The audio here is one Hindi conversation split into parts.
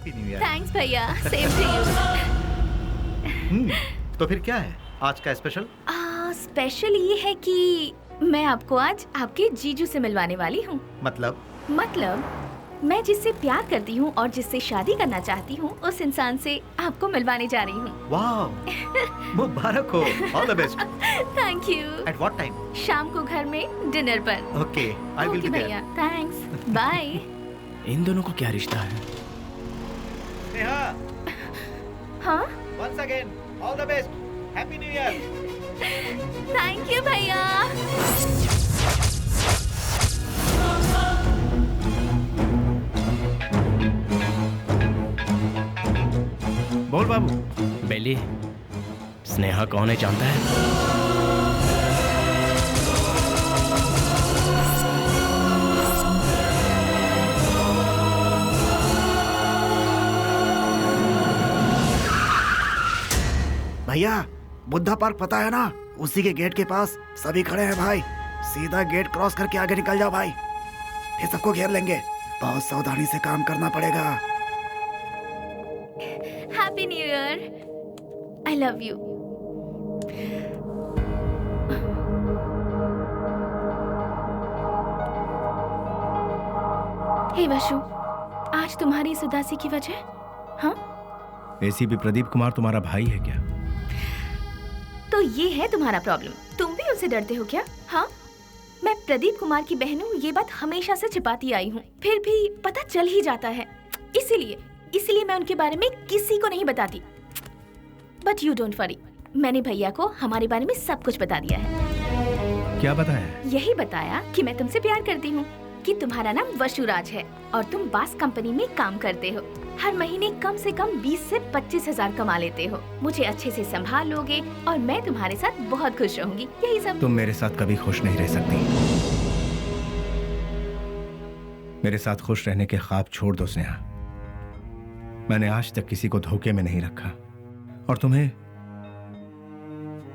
Happy new year. थैंक्स भैया, सेम टू यू। तो फिर क्या है आज का स्पेशल? स्पेशल ये है कि मैं आपको आज आपके जीजू से मिलवाने वाली हूँ। मतलब मैं जिससे प्यार करती हूँ और जिससे शादी करना चाहती हूँ उस इंसान से आपको मिलवाने जा रही हूँ। वाह, मुबारक हो, all the best. Thank you. At what time? शाम को घर में डिनर पर। Okay, I will be there. भैया, थैंक्स, बाय। इन दोनों को क्या रिश्ता है? नेहा, हाँ? Once again all the best, happy new year. Thank you भैया। बोल बाबू। बेली, स्नेहा कौन है जानता है? भैया, बुद्धा पार्क पता है ना? उसी के गेट के पास सभी खड़े हैं भाई। सीधा गेट क्रॉस करके आगे निकल जाओ भाई, ये सबको घेर लेंगे। बहुत सावधानी से काम करना पड़ेगा। Happy new year. I love you. Hey Vashu, आज तुम्हारी इस उदासी की वजह? हाँ? एसीपी प्रदीप कुमार तुम्हारा भाई है क्या? तो ये है तुम्हारा प्रॉब्लम। तुम भी उनसे डरते हो क्या? हाँ? मैं प्रदीप कुमार की बहन हूँ, ये बात हमेशा से छिपाती आई हूँ, फिर भी पता चल ही जाता है। इसीलिए मैं उनके बारे में किसी को नहीं बताती। बट यू डोंट वरी, मैंने भैया को हमारे बारे में सब कुछ बता दिया है। क्या बताया? यही बताया कि मैं तुमसे प्यार करती हूँ, कि तुम्हारा नाम वशुराज है और तुम बास कंपनी में काम करते हो। हर महीने कम से कम 20 से 25 हजार कमा लेते हो। मुझे अच्छे से संभाल लोगे और मैं तुम्हारे साथ बहुत खुश रहूंगी। यही सब। तुम मेरे साथ कभी खुश नहीं रह सकती। मेरे साथ खुश रहने के ख्वाब छोड़ दो स्नेहा। मैंने आज तक किसी को धोखे में नहीं रखा। और तुम्हें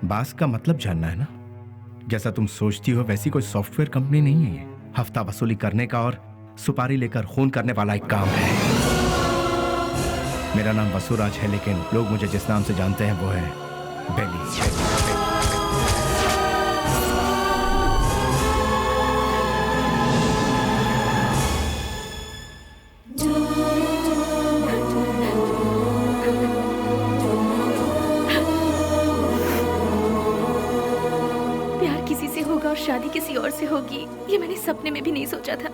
बास का मतलब जानना है ना? जैसा तुम सोचती हो वैसी कोई सॉफ्टवेयर कंपनी नहीं है ये। हफ्ता वसूली करने का और सुपारी लेकर खून करने वाला एक काम है। मेरा नाम वसुराज है, लेकिन लोग मुझे जिस नाम से जानते हैं वो है बेली। प्यार किसी से होगा और शादी किसी और से होगी, ये मैंने सपने में भी नहीं सोचा था।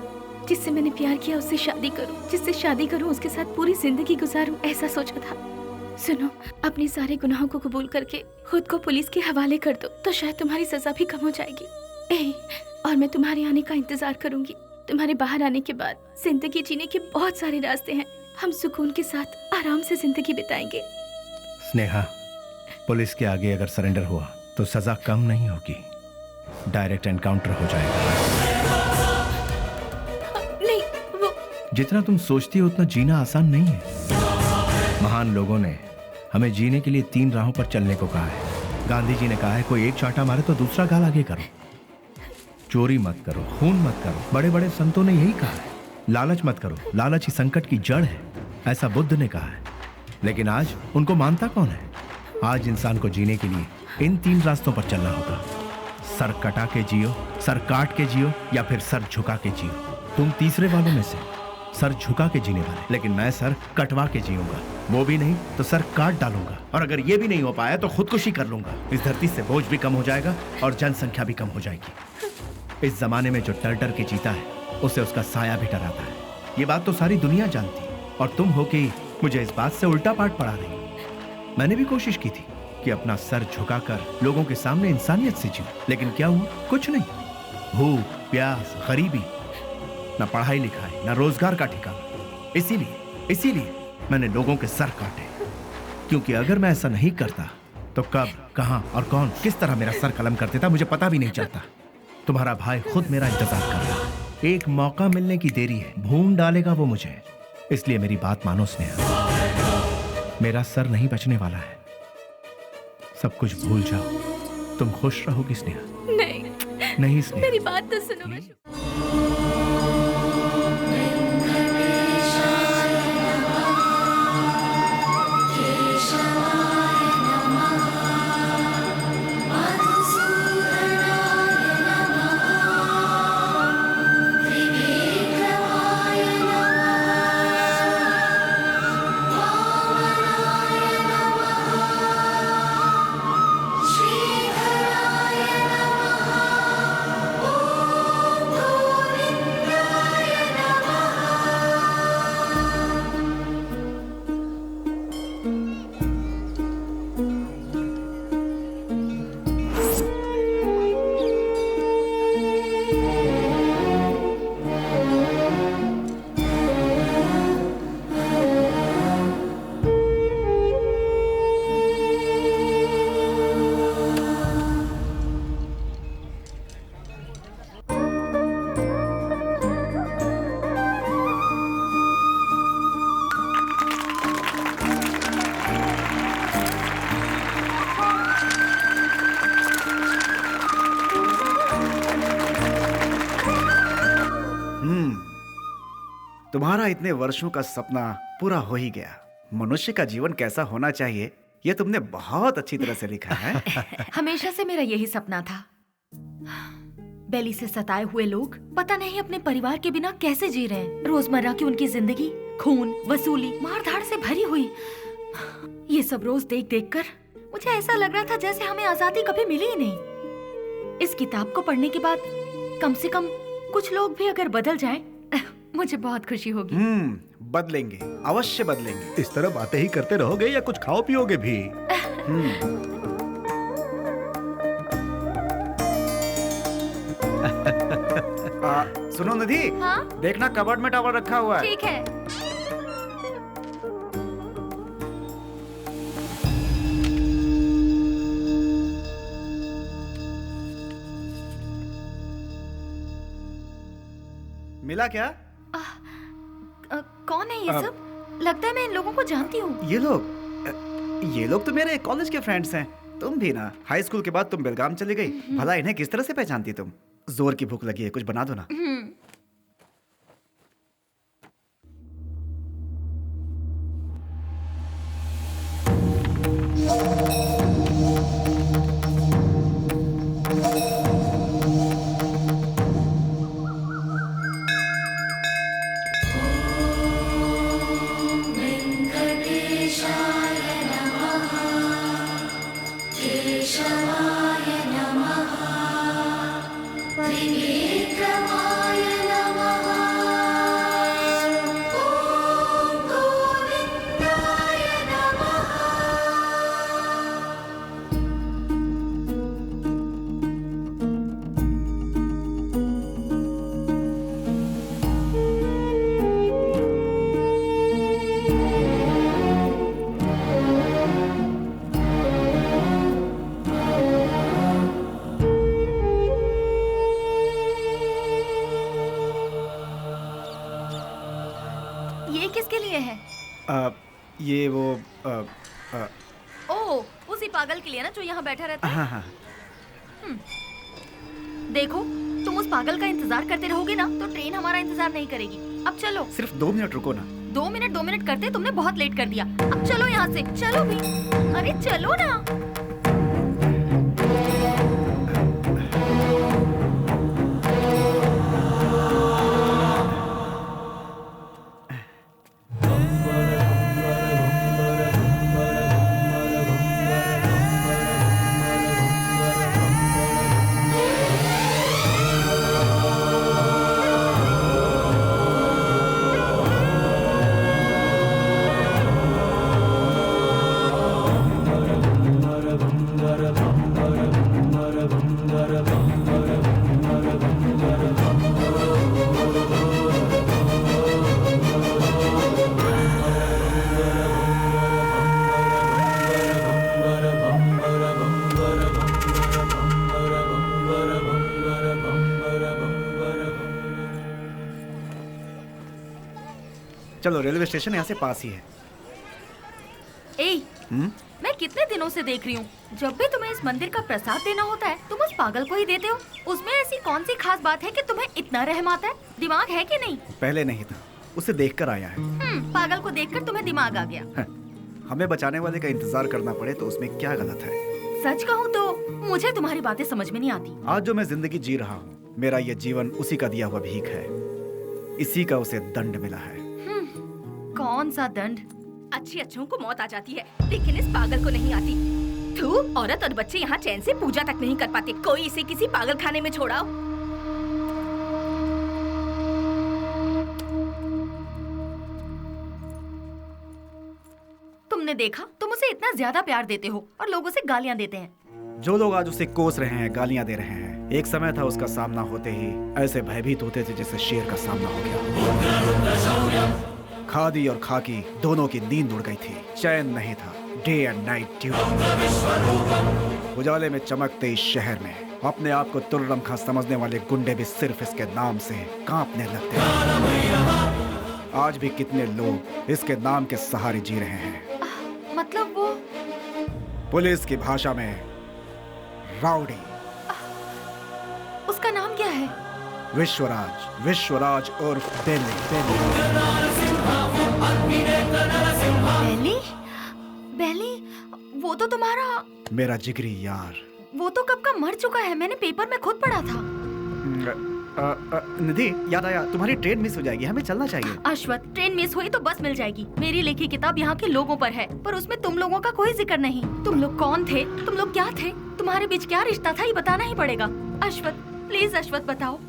जिससे मैंने प्यार किया उससे शादी करूं, जिससे शादी करूं उसके साथ पूरी जिंदगी गुजारूं, ऐसा सोचा था। सुनो, अपने सारे गुनाहों को कबूल करके खुद को पुलिस के हवाले कर दो तो शायद तुम्हारी सजा भी कम हो जाएगी। और मैं तुम्हारे आने का इंतजार करूंगी। तुम्हारे बाहर आने के बाद जिंदगी जीने के बहुत सारे रास्ते हैं। हम सुकून के साथ आराम से जिंदगी बिताएंगे। स्नेहा, पुलिस के आगे अगर सरेंडर हुआ तो सजा कम नहीं होगी, डायरेक्ट एनकाउंटर हो जाएगा। नहीं, वो जितना तुम सोचती हो उतना जीना आसान नहीं है। महान लोगों ने हमें जीने के लिए 3 राहों पर चलने को कहा है। गांधी जी ने कहा है कोई एक चांटा मारे तो दूसरा गाल आगे करो। चोरी मत करो, खून मत करो। बड़े बड़े संतों ने यही कहा है। लालच मत करो, लालच ही संकट की जड़ है, ऐसा बुद्ध ने कहा है। लेकिन आज उनको मानता कौन है? आज इंसान को जीने के लिए इन 3 रास्तों पर चलना होगा। सर कटा के जियो, सर काट के जियो, या फिर सर झुका के जियो। तुम तीसरे वालों में से, सर झुका के जीने वाले। लेकिन मैं सर कटवा के जीऊंगा। वो भी नहीं तो सर काट डालूंगा। और अगर ये भी नहीं हो पाया तो खुदकुशी कर लूंगा। इस धरती से बोझ भी कम हो जाएगा और जनसंख्या भी कम हो जाएगी। इस जमाने में जो डर डर के जीता है उसे उसका साया भी डराता है। ये बात तो सारी दुनिया जानती है, और तुम हो के मुझे इस बात से उल्टा पाठ पढ़ा रही। मैंने भी कोशिश की थी कि अपना सर झुकाकर लोगों के सामने इंसानियत से जीऊं, लेकिन क्या हुआ? कुछ नहीं। भूख, प्यास, गरीबी, ना पढ़ाई लिखाई, ना रोजगार का ठिकाना। इसीलिए मैंने लोगों के सर काटे। क्योंकि अगर मैं ऐसा नहीं करता तो कब, कहां और कौन किस तरह मेरा सर कलम कर देता मुझे पता भी नहीं चलता। तुम्हारा भाई खुद मेरा इंतजार कर रहा है। एक मौका मिलने की देरी है, भून डालेगा वो मुझे। इसलिए मेरी बात मानो स्नेहा, मेरा सर नहीं बचने वाला है। सब कुछ भूल जाओ, तुम खुश रहोगी स्नेहा। नहीं स्नेहा, मेरी बात तो सुनो। तुम्हारा इतने वर्षों का सपना पूरा हो ही गया। मनुष्य का जीवन कैसा होना चाहिए ये तुमने बहुत अच्छी तरह से लिखा है। हमेशा से मेरा यही सपना था। बेली से सताए हुए लोग पता नहीं अपने परिवार के बिना कैसे जी रहे हैं। रोजमर्रा की उनकी जिंदगी खून, वसूली, मारधाड़ से भरी हुई। ये सब रोज देख देख कर मुझे ऐसा लग रहा था जैसे हमें आजादी कभी मिली ही नहीं। इस किताब को पढ़ने के बाद कम से कम कुछ लोग भी अगर बदल जाएं, मुझे बहुत खुशी होगी। बदलेंगे, अवश्य बदलेंगे। इस तरह बातें ही करते रहोगे या कुछ खाओ पियोगे भी? सुनो निधि, हाँ? देखना कबर्ड में टॉवल रखा हुआ है। ठीक है। मिला क्या? कौन है ये सब? लगता है मैं इन लोगों को जानती हूँ। ये लोग तो मेरे कॉलेज के फ्रेंड्स हैं। तुम भी ना, हाई स्कूल के बाद तुम बेलगाम चली गई। भला इन्हें किस तरह से पहचानती तुम? जोर की भूख लगी है, कुछ बना दो ना। ये किसके लिए है? ये वो ओह, उसी पागल के लिए ना जो यहाँ बैठा रहता है। हाँ। देखो, तुम उस पागल का इंतजार करते रहोगे ना तो ट्रेन हमारा इंतजार नहीं करेगी। अब चलो। सिर्फ 2 मिनट रुको ना। 2 मिनट करते तुमने बहुत लेट कर दिया। अब चलो यहाँ से, चलो भी। अरे चलो ना। चलो, रेलवे स्टेशन यहाँ से पास ही है। मैं कितने दिनों से देख रही हूँ, जब भी तुम्हें इस मंदिर का प्रसाद देना होता है तुम उस पागल को ही देते हो। उसमें ऐसी कौन सी खास बात है कि तुम्हें इतना रहम आता है? दिमाग है कि नहीं? पहले नहीं था, उसे देखकर आया है। पागल को देखकर तुम्हें दिमाग आ गया। हमें बचाने वाले का इंतजार करना पड़े तो उसमें क्या गलत है? सच कहूँ तो मुझे तुम्हारी बातें समझ में नहीं आती। आज जो मैं जिंदगी जी रहा हूँ, मेरा ये जीवन उसी का दिया हुआ भीख है। इसी का उसे दंड मिला है। कौन सा दंड? अच्छी अच्छों को मौत आ जाती है, लेकिन इस पागल को नहीं आती। थू, औरत और बच्चे यहाँ चैन से पूजा तक नहीं कर पाते। कोई इसे किसी पागल खाने में छोड़ाओ। तुमने देखा, तुम उसे इतना ज्यादा प्यार देते हो और लोग उसे गालियाँ देते हैं। जो लोग आज उसे कोस रहे हैं, गालियां दे रहे हैं, एक समय था उसका सामना होते ही ऐसे भयभीत होते थे जैसे शेर का सामना हो गया। खादी और खाकी दोनों की नींद उड़ गई थी, चैन नहीं था। Day and night duty. उजाले में चमकते इस शहर में अपने आप को तुर्रमखा समझने वाले गुंडे भी सिर्फ इसके नाम से कांपने लगते हैं। आज भी कितने लोग इसके नाम के सहारे जी रहे हैं। मतलब वो पुलिस की भाषा में राउडी। उसका नाम क्या है? विश्वराज और बेली। बेली? बेली? वो तो तुम्हारा, मेरा जिगरी यार। वो तो कब का मर चुका है, मैंने पेपर में खुद पढ़ा था। निधि, याद आया, तुम्हारी ट्रेन मिस हो जाएगी, हमें चलना चाहिए। अश्वथ, ट्रेन मिस हुई तो बस मिल जाएगी। मेरी लिखी किताब यहाँ के लोगों पर है, पर उसमें तुम लोगों का कोई जिक्र नहीं। तुम लोग कौन थे, तुम लोग क्या थे, तुम्हारे बीच क्या रिश्ता था, ये बताना ही पड़ेगा। अश्वथ, प्लीज अश्वथ बताओ।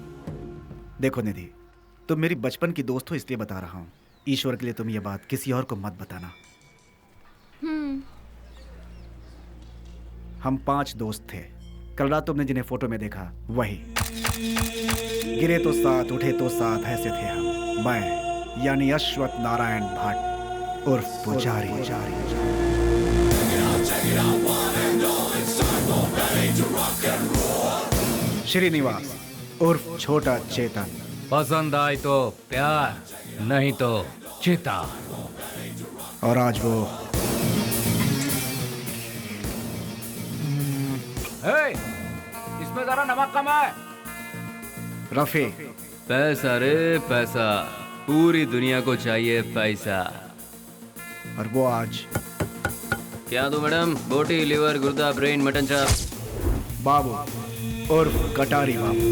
देखो निधि, तुम मेरी बचपन की दोस्त हो इसलिए बता रहा हूँ। ईश्वर के लिए तुम ये बात किसी और को मत बताना। हम 5 दोस्त थे। कल रात तुमने जिन्हें फोटो में देखा वही। गिरे तो साथ, उठे तो साथ, ऐसे थे हम। मैं यानी अश्वथ नारायण भट्ट उर्फ पुजारी। श्रीनिवास उर्फ छोटा चेतन। पसंद आए तो प्यार, नहीं तो चिता। और आज वो इसमें जरा नमक कम है। रफी। पैसा रे पैसा, पूरी दुनिया को चाहिए पैसा। और वो आज क्या दो मैडम? बोटी, लिवर, गुर्दा, ब्रेन, मटन चाप। बाबू उर्फ कटारी बाबू।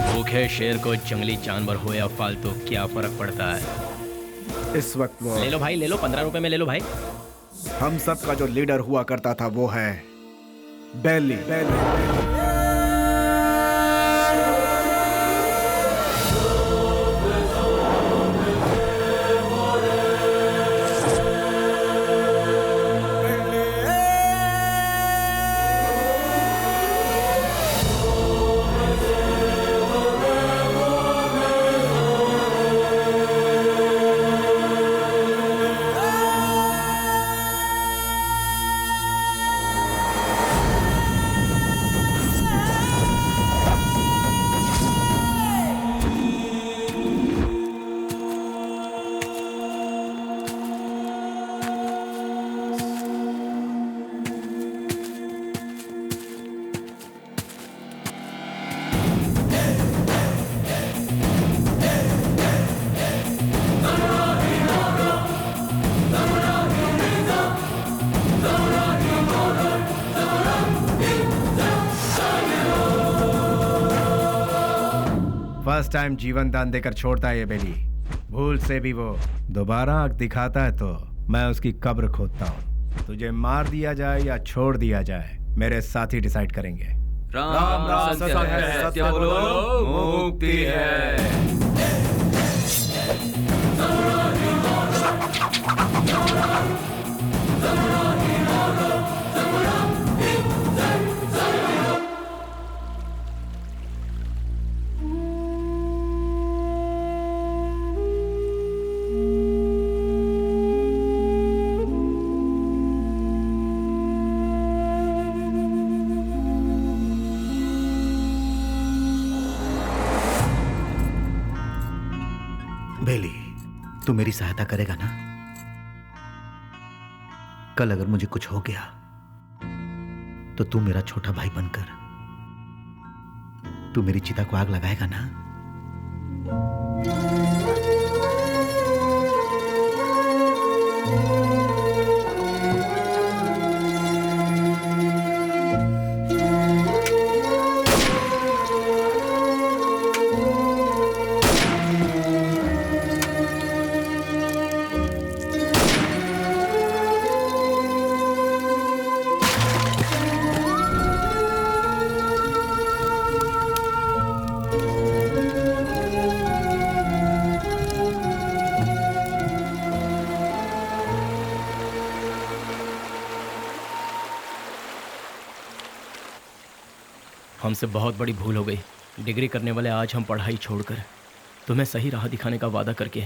भूखे शेर को जंगली जानवर हो या फालतू क्या फर्क पड़ता है। इस वक्त वो ले लो भाई, ले लो, 15 रुपए में ले लो भाई। हम सब का जो लीडर हुआ करता था वो है बेली। फर्स्ट टाइम जीवन दान देकर छोड़ता है ये बेली। भूल से भी वो दोबारा आंख दिखाता है तो मैं उसकी कब्र खोदता हूँ। तुझे मार दिया जाए या छोड़ दिया जाए, मेरे साथी डिसाइड करेंगे। राम राम सत्य है, सत्य बोलो मुक्ति है। बेली, तू मेरी सहायता करेगा ना? कल अगर मुझे कुछ हो गया तो तू मेरा छोटा भाई बनकर तू मेरी चिता को आग लगाएगा ना? हमसे बहुत बड़ी भूल हो गई। डिग्री करने वाले आज हम पढ़ाई छोड़कर तुम्हें सही राह दिखाने का वादा करके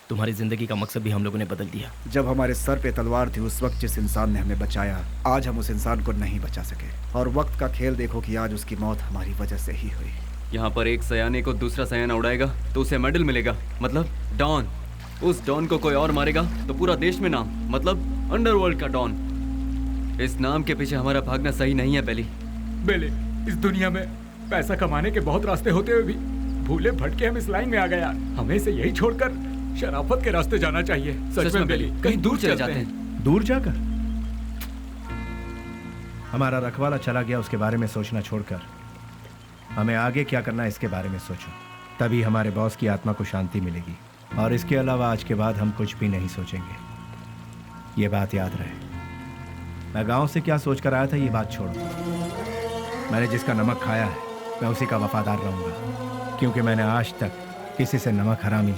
तुम्हारी जिंदगी का मकसद भी हम लोगों ने बदल दिया। जब हमारे सर पे तलवार थी उस वक्त जिस इंसान ने हमें बचाया, आज हम उस इंसान को नहीं बचा सके। और वक्त का खेल देखो कि आज उसकी मौत हमारी वजह से ही हुई। यहाँ पर एक सयाने को दूसरा सयाना उड़ाएगा तो उसे मेडल मिलेगा, मतलब डॉन। उस डॉन को कोई और मारेगा तो पूरा देश में नाम, मतलब अंडरवर्ल्ड का डॉन। इस नाम के पीछे हमारा भागना सही नहीं है बेली। बेले, इस दुनिया में पैसा कमाने के बहुत रास्ते होते हुए भी भूले भटके हम इस लाइन में आ गए यार। हमें इसे यही छोड़कर शराफत के रास्ते जाना चाहिए। सच में बेली, कहीं दूर चले जाते हैं। दूर जाकर? हमारा रखवाला चला गया, उसके बारे में सोचना छोड़कर हमें आगे क्या करना है इसके बारे में सोचो। तभी हमारे बॉस की आत्मा को शांति मिलेगी। और इसके अलावा आज के बाद हम कुछ भी नहीं सोचेंगे, ये बात याद रहे। मैं गांव से क्या सोचकर आया था ये बात छोड़ो। मैंने जिसका नमक खाया है मैं उसी का वफादार रहूंगा, क्योंकि मैंने आज तक किसी से नमक हरामी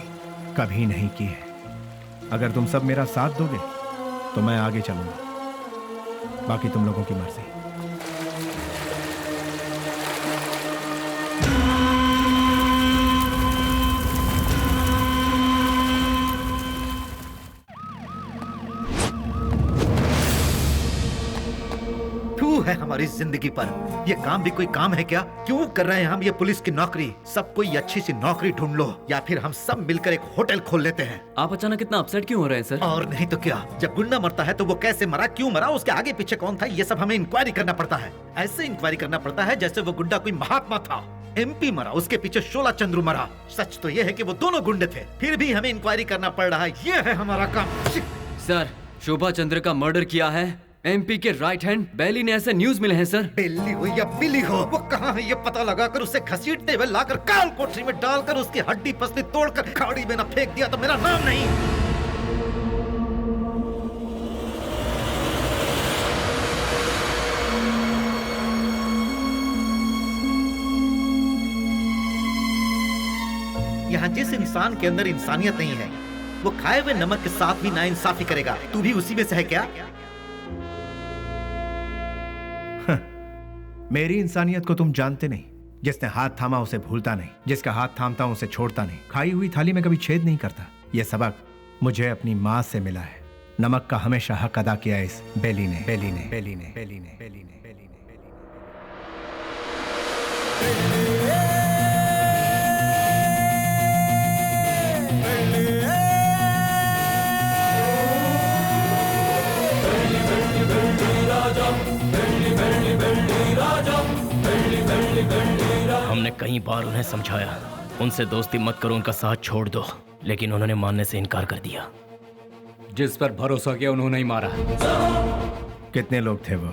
कभी नहीं की है। अगर तुम सब मेरा साथ दोगे तो मैं आगे चलूंगा, बाकी तुम लोगों की मर्जी। है हमारी जिंदगी पर। ये काम भी कोई काम है क्या? क्यों कर रहे हैं हम ये पुलिस की नौकरी? सब कोई अच्छी सी नौकरी ढूंढ लो या फिर हम सब मिलकर एक होटल खोल लेते हैं। आप अचानक इतना अपसेट क्यों हो रहे हैं सर? और नहीं तो क्या, जब गुंडा मरता है तो वो कैसे मरा, क्यों मरा, उसके आगे पीछे कौन था, ये सब हमें इंक्वायरी करना पड़ता है। ऐसे इंक्वायरी करना पड़ता है जैसे वो गुंडा कोई महात्मा था। MP मरा, उसके पीछे शोला चंद्रू मरा। सच तो ये है कि वो दोनों गुंडे थे, फिर भी हमें इंक्वायरी करना पड़ रहा है। ये है हमारा काम। सर, शोभा चंद्र का मर्डर किया है MP के राइट हैंड बेली ने, ऐसे न्यूज मिले हैं सर। बेली हो या बिली हो, वो कहाँ है ये पता लगाकर उसे घसीटते हुए लाकर काल कोठरी में डालकर उसकी हड्डी पसली तोड़कर खाड़ी में न फेंक दिया तो मेरा नाम नहीं। यहाँ जिस इंसान के अंदर इंसानियत नहीं है वो खाए हुए नमक के साथ भी नाइंसाफी करेगा। तू भी उसी में से है क्या? मेरी इंसानियत को तुम जानते नहीं। जिसने हाथ थामा उसे भूलता नहीं, जिसका हाथ थामता उसे छोड़ता नहीं, खाई हुई थाली में कभी छेद नहीं करता। यह सबक मुझे अपनी माँ से मिला है। नमक का हमेशा हक अदा किया इस बेली ने, बेली ने, बेली ने, बेली ने, बेली ने, बेली ने, हमने कई बार उन्हें समझाया, उनसे दोस्ती मत करो, उनका साथ छोड़ दो, लेकिन उन्होंने मानने से इनकार कर दिया। जिस पर भरोसा किया उन्होंने ही मारा। कितने लोग थे वो?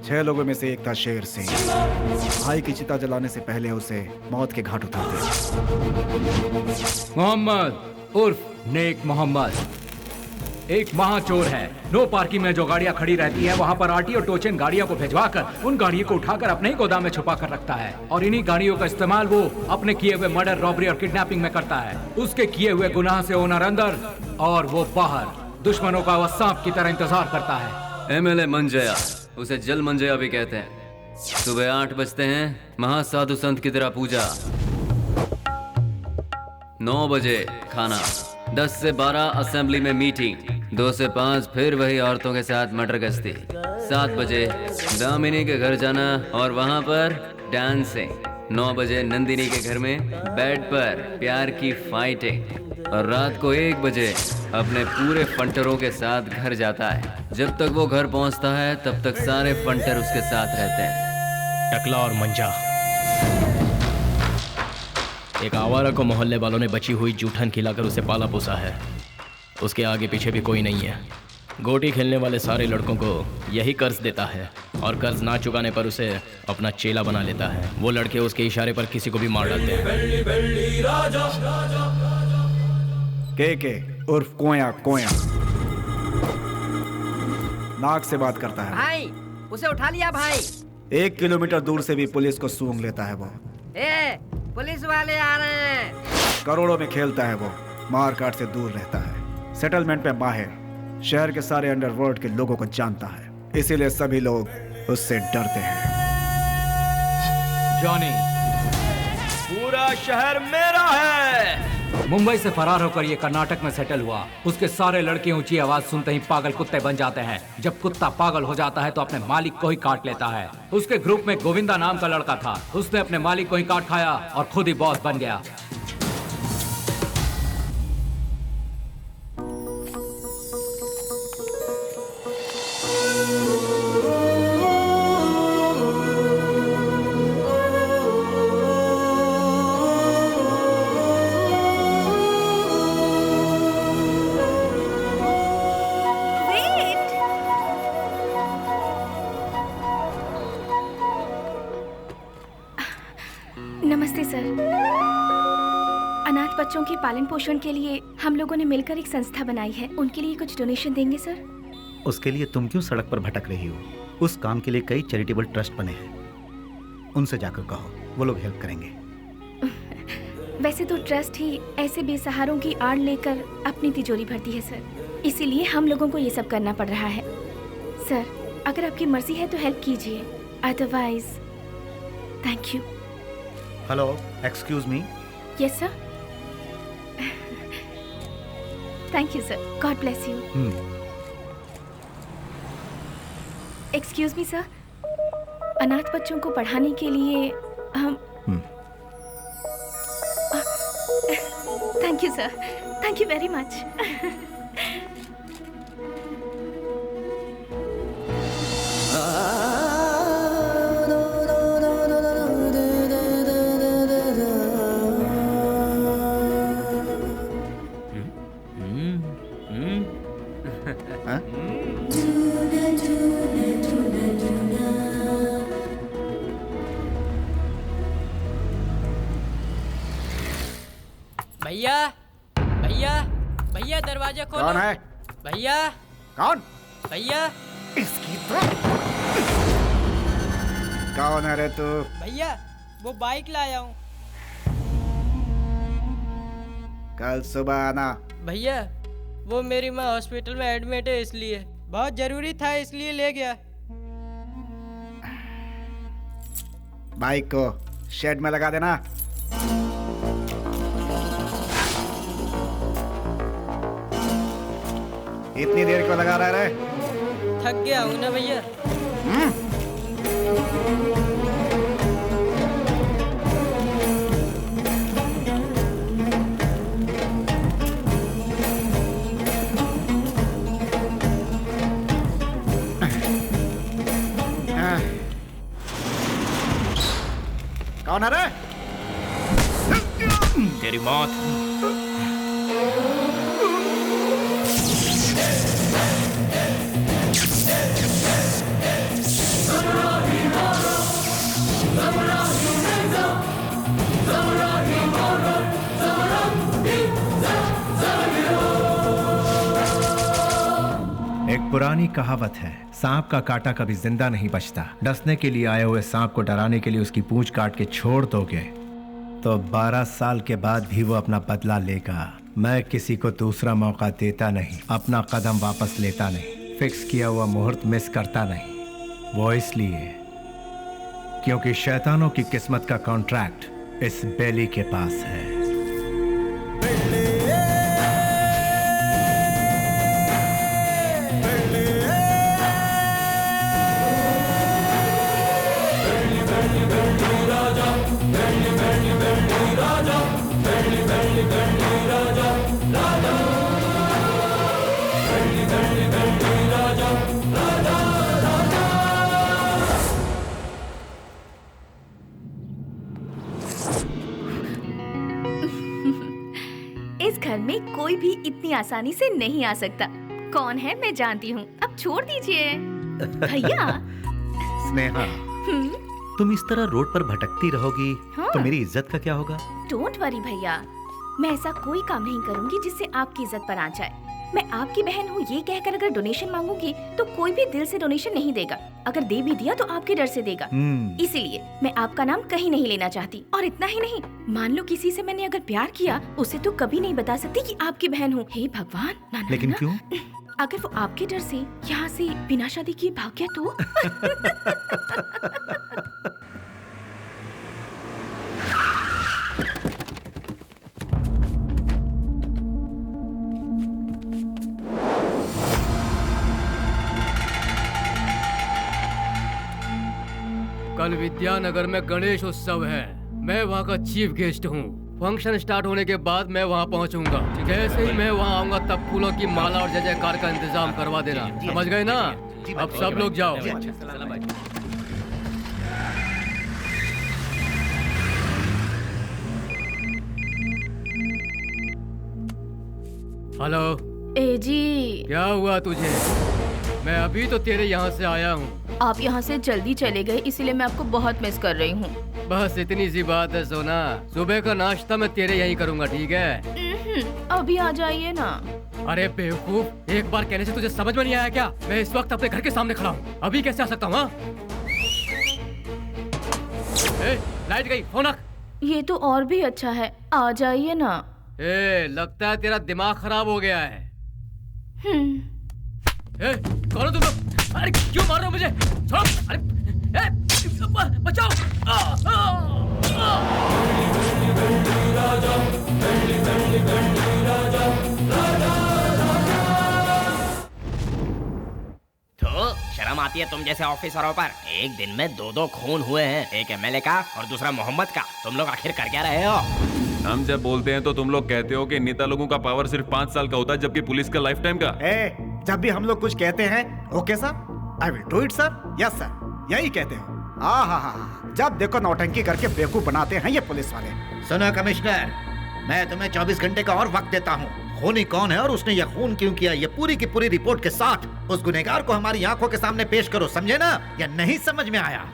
6 लोगों में से एक था शेर सिंह। भाई की चिता जलाने से पहले उसे मौत के घाट उतारते। मोहम्मद उर्फ नेक मोहम्मद एक महाचोर है। नो पार्किंग में जो गाड़ियां खड़ी रहती हैं वहां पर आरटीओ टोचन गाड़ियों को भिजवाकर उन गाड़ियों को उठाकर अपने ही गोदाम में छुपा कर रखता है और इन्हीं गाड़ियों का इस्तेमाल वो अपने किए हुए मर्डर, रॉबरी और किडनैपिंग में करता है। उसके किए हुए गुनाह से ओनर अंदर और वो बाहर, दुश्मनों का वह सांप की तरह इंतजार करता है। MLA मंजया, उसे जल मंजया भी कहते हैं। सुबह 8 बजते हैं, महासाधु संत की तरह पूजा, 9 बजे खाना, 10 से 12 असेंबली में मीटिंग, 2 से 5 फिर वही औरतों के साथ मटर गश्ती, 7 बजे दामिनी के घर जाना और वहां पर डांसिंग, 9 बजे नंदिनी के घर में बेड पर प्यार की फाइटिंग और रात को 1 बजे अपने पूरे फंटरों के साथ घर जाता है। जब तक वो घर पहुंचता है तब तक सारे फंटर उसके साथ रहते हैं। टकला और मंजा, एक आवारा को मोहल्ले वालों ने बची हुई जूठन खिलाकर उसे पाला पोसा है। उसके आगे पीछे भी कोई नहीं है। गोटी खेलने वाले सारे लड़कों को यही कर्ज देता है और कर्ज ना चुकाने पर उसे अपना चेला बना लेता है। वो लड़के उसके इशारे पर किसी को भी मार डालते हैं। के उर्फ कोया कोया नाक से बात करता है। भाई उसे उठा लिया भाई। 1 किलोमीटर दूर से भी पुलिस को सूंघ लेता है वो। पुलिस वाले आ रहे हैं। करोड़ों में खेलता है वो, मार काट से दूर रहता है, सेटलमेंट पे माहिर, शहर के सारे अंडरवर्ल्ड के लोगों को जानता है, इसीलिए सभी लोग उससे डरते हैं। जॉनी, पूरा शहर मेरा है। मुंबई से फरार होकर ये कर्नाटक में सेटल हुआ। उसके सारे लड़के ऊंची आवाज सुनते ही पागल कुत्ते बन जाते हैं। जब कुत्ता पागल हो जाता है तो अपने मालिक को ही काट लेता है। उसके ग्रुप में गोविंदा नाम का लड़का था। उसने अपने मालिक को ही काट खाया और खुद ही बॉस बन गया। नमस्ते सर। अनाथ बच्चों के पालन पोषण के लिए हम लोगों ने मिलकर एक संस्था बनाई है। उनके लिए कुछ डोनेशन देंगे सर? उसके लिए तुम क्यों सड़क पर भटक रही हो? उस काम के लिए कई चैरिटेबल ट्रस्ट बने हैं, उनसे जाकर कहो, वो लोग हेल्प करेंगे। वैसे तो ट्रस्ट ही ऐसे बेसहारों की आड़ लेकर अपनी तिजोरी भरती है सर, इसीलिए हम लोगों को ये सब करना पड़ रहा है। सर, अगर आपकी मर्जी है तो हेल्प कीजिए, otherwise thank you. Hello, excuse me. Yes sir. Thank you sir, God bless you. Excuse me sir, अनाथ बच्चों को पढ़ाने के लिए हम thank you sir, thank you very much. भैया भैया भैया दरवाजा खोलो। कौन है? भैया। कौन? भैया। इसकी तो कौन है रे तू? भैया वो बाइक लाया हूँ। कल सुबह आना। भैया वो मेरी माँ हॉस्पिटल में एडमिट है, इसलिए बहुत जरूरी था, इसलिए ले गया। बाइक को शेड में लगा देना। इतनी देर क्यों लगा रहा है? थक गया हूँ ना भैया। कौन है रे? तेरी मौत। एक पुरानी कहावत है, सांप का काटा कभी जिंदा नहीं बचता। डसने के लिए आए हुए सांप को डराने के लिए उसकी पूंछ काट के छोड़ दोगे तो 12 साल के बाद भी वो अपना बदला लेगा। मैं किसी को दूसरा मौका देता नहीं, अपना कदम वापस लेता नहीं, फिक्स किया हुआ मुहूर्त मिस करता नहीं। वो इसलिए क्योंकि शैतानों की किस्मत का कॉन्ट्रैक्ट इस बेली के पास है। इस घर में कोई भी इतनी आसानी से नहीं आ सकता। कौन है मैं जानती हूँ, अब छोड़ दीजिए। भैया। स्नेहा, तुम इस तरह रोड पर भटकती रहोगी हाँ। तो मेरी इज्जत का क्या होगा? डोंट वरी भैया, मैं ऐसा कोई काम नहीं करूंगी जिससे आपकी इज्जत पर आ जाए। मैं आपकी बहन हूँ ये कहकर अगर डोनेशन मांगूंगी तो कोई भी दिल से डोनेशन नहीं देगा। अगर दे भी दिया तो आपके डर से देगा। इसीलिए मैं आपका नाम कहीं नहीं लेना चाहती। और इतना ही नहीं, मान लो किसी से मैंने अगर प्यार किया, उसे तो कभी नहीं बता सकती कि आपकी बहन हूँ। हे भगवान, ना, लेकिन क्यों? अगर वो आपके डर से यहाँ से बिना शादी किए भाग गया तो? कल विद्यानगर में गणेश उत्सव है, मैं वहाँ का चीफ गेस्ट हूँ। फंक्शन स्टार्ट होने के बाद मैं वहाँ पहुँचूंगा। जैसे ही मैं वहाँ आऊंगा तब फूलों की माला और जय जयकार का इंतजाम करवा देना। समझ गए ना? अब सब लोग जाओ। हेलो। ए जी, क्या हुआ तुझे? मैं अभी तो तेरे यहाँ से आया हूँ। आप यहाँ से जल्दी चले गए इसलिए मैं आपको बहुत मिस कर रही हूँ। बस इतनी सी बात है सोना, सुबह का नाश्ता मैं तेरे यहीं करूँगा, ठीक है? अभी आ जाइए ना। अरे बेवकूफ, एक बार कहने से तुझे समझ में नहीं आया क्या? मैं इस वक्त अपने घर के सामने खड़ा हूँ, अभी कैसे आ सकता हूँ? लाइट गई, फोन रख। ये तो और भी अच्छा है, आ जाइए ना। लगता है तेरा दिमाग खराब हो गया है। कौन हो तुम लोग? अरे क्यों मार रहे हो मुझे? छोड़ो! अरे बचाओ! तो शर्म आती है तुम जैसे ऑफिसरों पर? एक दिन में 2 खून हुए हैं, एक एमएलए का और दूसरा मोहम्मद का। तुम लोग आखिर कर क्या रहे हो? हम जब बोलते हैं तो तुम लोग कहते हो कि नेता लोगों का पावर सिर्फ 5 साल का होता है, जबकि पुलिस का लाइफ टाइम का। जब भी हम लोग कुछ कहते हैं, okay sir, I will do it sir, yes sir, यही कहते हो। जब देखो नौटंकी करके बेवकूफ बनाते हैं ये पुलिस वाले। सुनो कमिश्नर, मैं तुम्हें 24 घंटे का और वक्त देता हूँ। खूनी कौन है और उसने यह खून क्यों किया, ये पूरी की पूरी रिपोर्ट के साथ उस गुनहगार को हमारी आंखों के सामने पेश करो, समझे ना? या नहीं समझ में आया?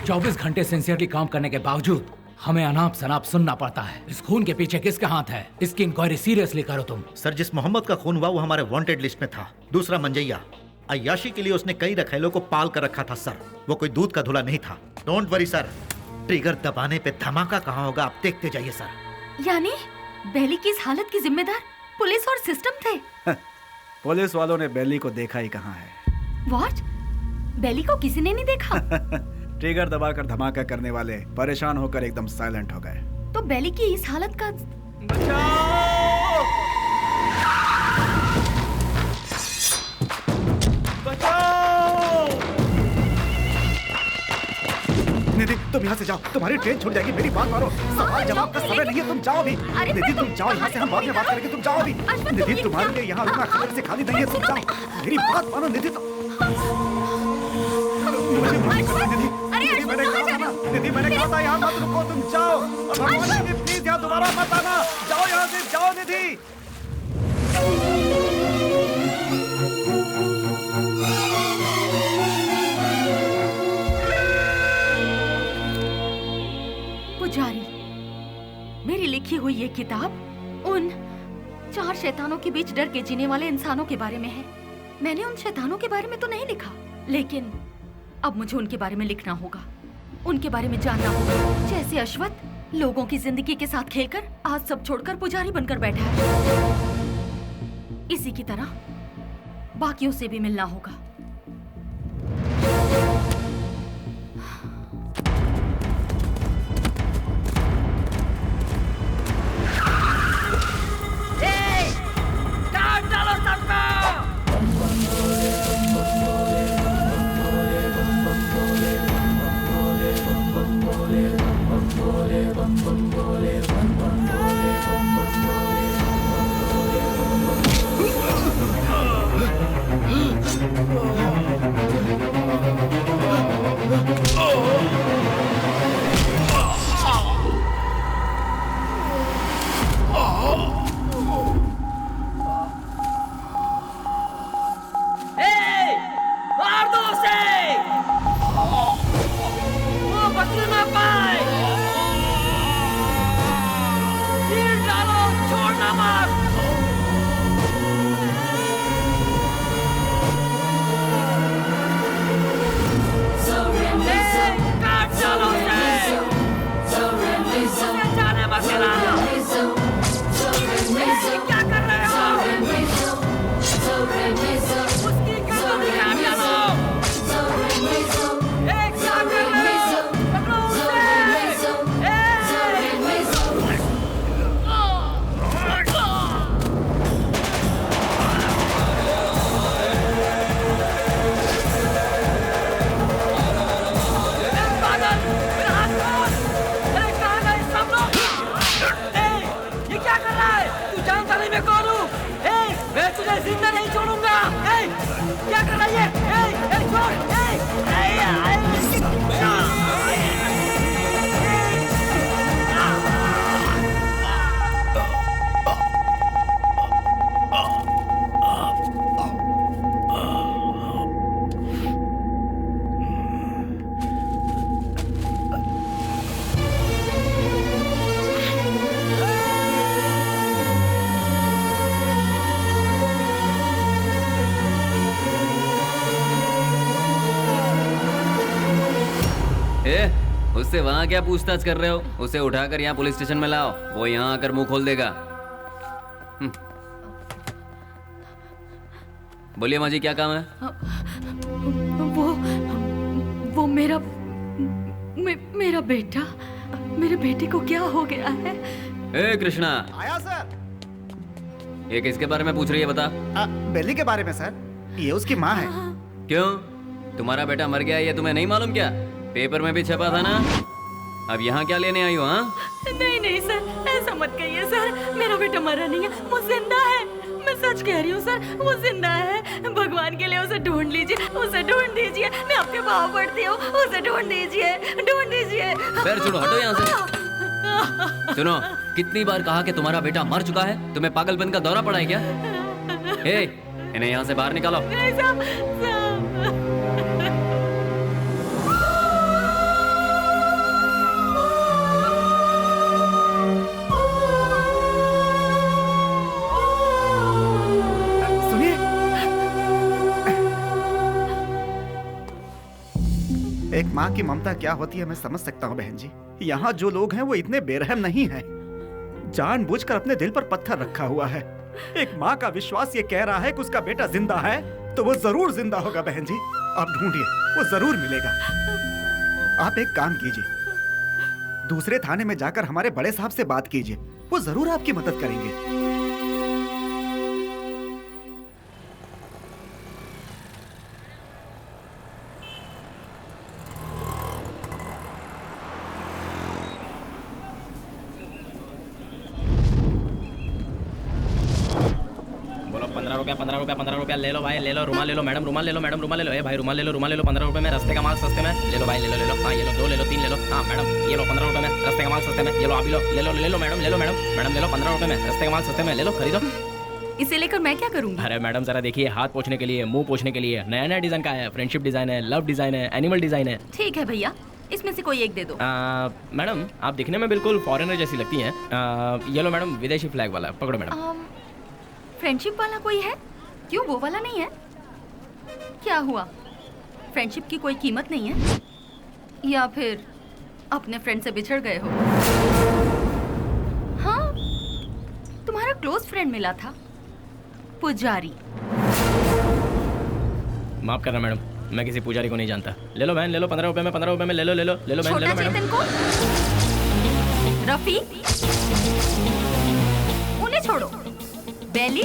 24 घंटे सिंसियरली काम करने के बावजूद हमें अनाप शनाप सुनना पड़ता है। इस खून के पीछे किसका हाथ है? इसकी इंक्वायरी सीरियसली करो तुम। सर, जिस मोहम्मद का खून हुआ वो हमारे वांटेड लिस्ट में था। दूसरा मंजैया, अय्याशी के लिए उसने कई रखेलों को पाल कर रखा था सर, वो कोई दूध का धुला नहीं था। डोंट वरी सर, ट्रिगर दबाने पे धमाका कहाँ होगा आप देखते जाइए सर। यानी बेली की इस हालत की जिम्मेदार पुलिस और सिस्टम थे? पुलिस वालों ने बेली को देखा ही कहाँ है। व्हाट? बेली को किसी ने नहीं देखा? ट्रिगर दबाकर धमाका करने वाले परेशान होकर एकदम साइलेंट हो गए। तो बेली की इस हालत का निधि, तुम यहाँ से जाओ, तुम्हारी ट्रेन छूट जाएगी। मेरी बात मानो, सवाल जवाब का समय नहीं है, तुम जाओ भी। निधि तुम जाओ यहाँ से, हम बाद में बात करेंगे, तुम जाओ भी। निधि तुम्हारे लिए यहाँ रुकना खबर से खाली नहीं है, तुम जाओ। मेरी बात मानो निधि, मुझे माफ करना निधि, मैंने कहा था ना, निधि मैंने कहा था यहाँ मत रुको, तुम जाओ। भगवान निधि प्लीज यहाँ दोबारा मत आना, जाओ यहाँ से, जाओ निधि। पुजारी, मेरी लिखी हुई ये किताब उन 4 शैतानों के बीच डर के जीने वाले इंसानों के बारे में है। मैंने उन शैतानों के बारे में तो नहीं लिखा, लेकिन अब मुझे उनके बारे में लिखना होगा, उनके बारे में जानना होगा। जैसे अश्वत्थ लोगों की जिंदगी के साथ खेलकर आज सब छोड़कर पुजारी बनकर बैठा है, इसी की तरह बाकियों से भी मिलना होगा। उससे वहाँ क्या पूछताछ कर रहे हो? उसे उठाकर यहाँ पुलिस स्टेशन में लाओ, वो यहाँ आकर मुंह खोल देगा। बोलिए माँ जी, क्या काम है? वो मेरा बेटा, मेरे बेटे को क्या हो गया है? ए कृष्णा, आया सर। ये किसके बारे में पूछ रही है बता? बेली के बारे में सर, ये उसकी माँ है। क्यों, तुम्हारा बेटा मर गया है ये तुम्हें नहीं मालूम क्या? पेपर में भी छपा था ना। अब यहाँ क्या लेने आई हो? हाँ नहीं सर, ऐसा मत कहिए सर, मेरा बेटा मरा नहीं है, वो जिंदा है। मैं सच कह रही हूँ सर, वो जिंदा है। भगवान के लिए उसे ढूंढ लीजिए, उसे ढूंढ दीजिए, मैं आपके पाँव पड़ती हूँ, उसे ढूंढ दीजिए, ढूंढ दीजिए। पैर छोड़ो, हटो यहाँ से। सुनो, कितनी बार कहा कि तुम्हारा बेटा मर चुका है? तुम्हें पागलपन का दौरा पड़ा है क्या? इन्हें यहाँ से बाहर निकालो। एक माँ की ममता क्या होती है मैं समझ सकता हूँ बहन जी। यहाँ जो लोग हैं वो इतने बेरहम नहीं हैं। जानबूझकर अपने दिल पर पत्थर रखा हुआ है। एक माँ का विश्वास ये कह रहा है कि उसका बेटा जिंदा है, तो वो जरूर जिंदा होगा बहन जी। आप ढूंढिए, वो जरूर मिलेगा। आप एक काम कीजिए, दूसरे थाने में जाकर हमारे बड़े साहब से बात कीजिए, वो जरूर आपकी मदद करेंगे। ₹15 ले लो भाई, ले लो। रुमाल ले लो मैडम, रुमाल ले लो मैडम, रुमाल ले लो। भाई रुमाल ले लो, ₹15 में। रास्ते का माल सस्ते में ले लो भाई, ले लो। हाँ ये लो, 2 ले लो, 3 ले लो। हाँ मैडम ये लो, ₹15 में। रास्ते का माल सस्ते में, ये लो आप ही लो, ले लो मैडम, ले लो मैडम ले लो, ₹15 में। रास्ते का माल सस्ते में, ले लो, खरीदो। इसे लेकर मैं क्या करूँगी? अरे मैडम जरा देखिए, हाथ पोंछने के लिए, मुंह पोंछने के लिए नया डिजाइन का है। फ्रेंडशिप डिजाइन है, लव डिजाइन है, एनिमल डिजाइन है। ठीक है भैया, इसमें से कोई एक दे दो। मैडम आप दिखने में बिल्कुल फॉरेनर जैसी लगती हैं। ये लो मैडम, विदेशी फ्लैग वाला, पकड़ो मैडम। फ्रेंडशिप वाला कोई है? क्यों, वो वाला नहीं है? क्या हुआ, फ्रेंडशिप की कोई कीमत नहीं है? या फिर अपने फ्रेंड से बिछड़ गए हो? हाँ, तुम्हारा क्लोज फ्रेंड मिला था, पुजारी। माफ करना मैडम, मैं किसी पुजारी को नहीं जानता। ले लो बहन, ले लो, ₹15 में, ₹15 में ले लो, ले लो बहन, ले लो मैडम। को रफी, उन्हें छोड़ो। बेली,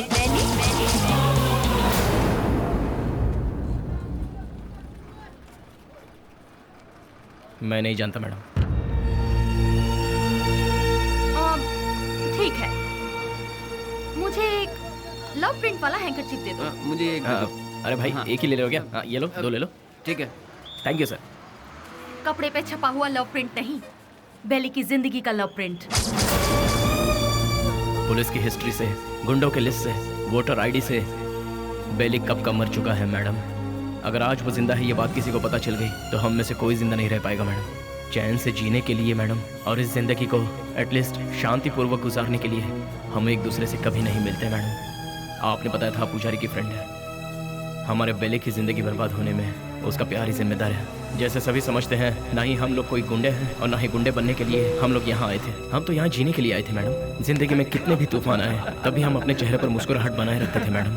मैं नहीं जानता मैडम। ठीक है, मुझे एक लव प्रिंट वाला हैंकरचीफ दे दो। मुझे एक अरे भाई एक ही ले लो क्या? हाँ ये लो, 2 ले लो। ठीक है, थैंक यू सर। कपड़े पे छपा हुआ लव प्रिंट नहीं, बेली की जिंदगी का लव प्रिंट। पुलिस की हिस्ट्री से, गुंडों के लिस्ट से, वोटर आईडी से बेली कब का मर चुका है मैडम। अगर आज वो जिंदा है ये बात किसी को पता चल गई तो हम में से कोई जिंदा नहीं रह पाएगा मैडम। चैन से जीने के लिए मैडम, और इस जिंदगी को एटलीस्ट शांतिपूर्वक गुजारने के लिए हम एक दूसरे से कभी नहीं मिलते मैडम। आपने बताया था पुजारी की फ्रेंड है। हमारे बेली की जिंदगी बर्बाद होने में उसका प्यार ही जिम्मेदार है। जैसे सभी समझते हैं, ना ही हम लोग कोई गुंडे हैं और ना ही गुंडे बनने के लिए हम लोग यहाँ आए थे। हम तो यहाँ जीने के लिए आए थे मैडम। जिंदगी में कितने भी तूफान आए तभी हम अपने चेहरे पर मुस्कुराहट बनाए रखते थे मैडम।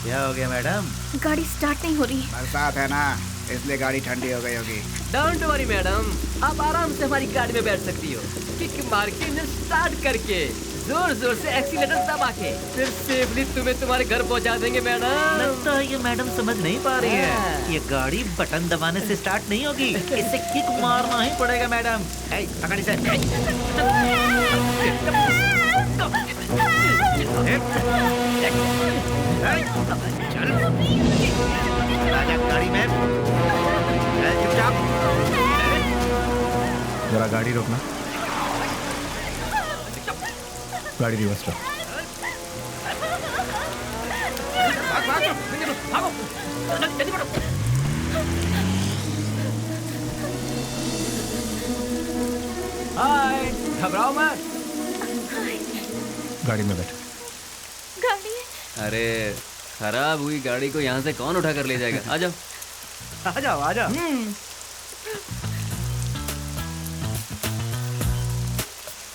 क्या हो गया मैडम? गाड़ी स्टार्ट नहीं हो रही। बरसात है ना, इसलिए गाड़ी ठंडी हो गई होगी। डोंट वरी मैडम, आप आराम से हमारी गाड़ी में बैठ सकती हो। किक मार के इंजन स्टार्ट करके जोर जोर से एक्सीलेटर दबा के फिर सेफली तुम्हें तुम्हारे घर पहुंचा देंगे मैडम। लगता है ये मैडम समझ नहीं पा रही है। ये गाड़ी बटन दबाने से स्टार्ट नहीं होगी, इसे किक मारना ही पड़ेगा मैडम। गाड़ी से चल गाड़ी में चुपचाप। जरा गाड़ी रोकना, गाड़ी रिवर्स लो। भागो, जल्दी बढ़ो। घबराओ मत। गाड़ी में बैठो। गाड़ी अरे खराब हुई गाड़ी को यहाँ से कौन उठा कर ले जाएगा? आ जाओ आ जाओ आ जाओ।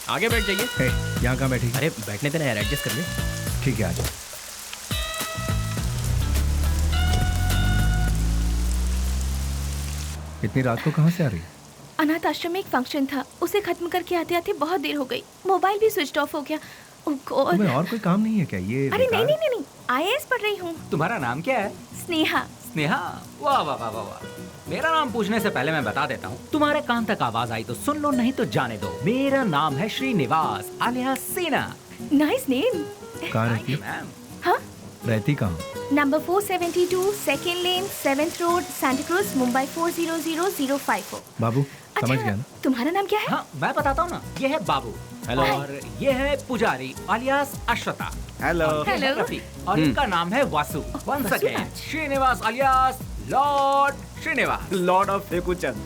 आगे बैठ जाइए। हे, यहाँ कहाँ बैठी? अरे बैठने देना यार, एडजस्ट कर ले। ठीक है, आ जाओ। इतनी रात को कहाँ से आ रही है? अनाथ आश्रम में एक फंक्शन था, उसे खत्म करके आते आते बहुत देर हो गई। मोबाइल भी स्विच ऑफ हो गया। ओह गॉड। तुम्हें और कोई काम नहीं है क्या? ये अरे नहीं नहीं नहीं नहीं, आईएएस पढ़ रही हूँ। तुम्हारा नाम क्या है? स्नेहा। स्नेहा? वाह वाह वाह वाह वाह। मेरा नाम पूछने से पहले मैं बता देता हूँ, तुम्हारे कान तक आवाज आई तो सुन लो, नहीं तो जाने दो। मेरा नाम है श्रीनिवास आलियास सेना। Nice name. कहाँ रहती है? मैम हाँ, रहती कहाँ? नंबर 472 सेकेंड लेन 7th road Santa cruise Mumbai 400054। बाबू समझ गया ना? तुम्हारा नाम क्या है? हाँ मैं बताता हूँ ना, ये है बाबू। हेलो। और ये है पुजारी आलियास अश्वता। हेलो। और ये है हेलो। रफीक। और इनका नाम है Vasu. Once again Vasuraj. Srinivas alias lord Srinivas. Lord of Fekuchand.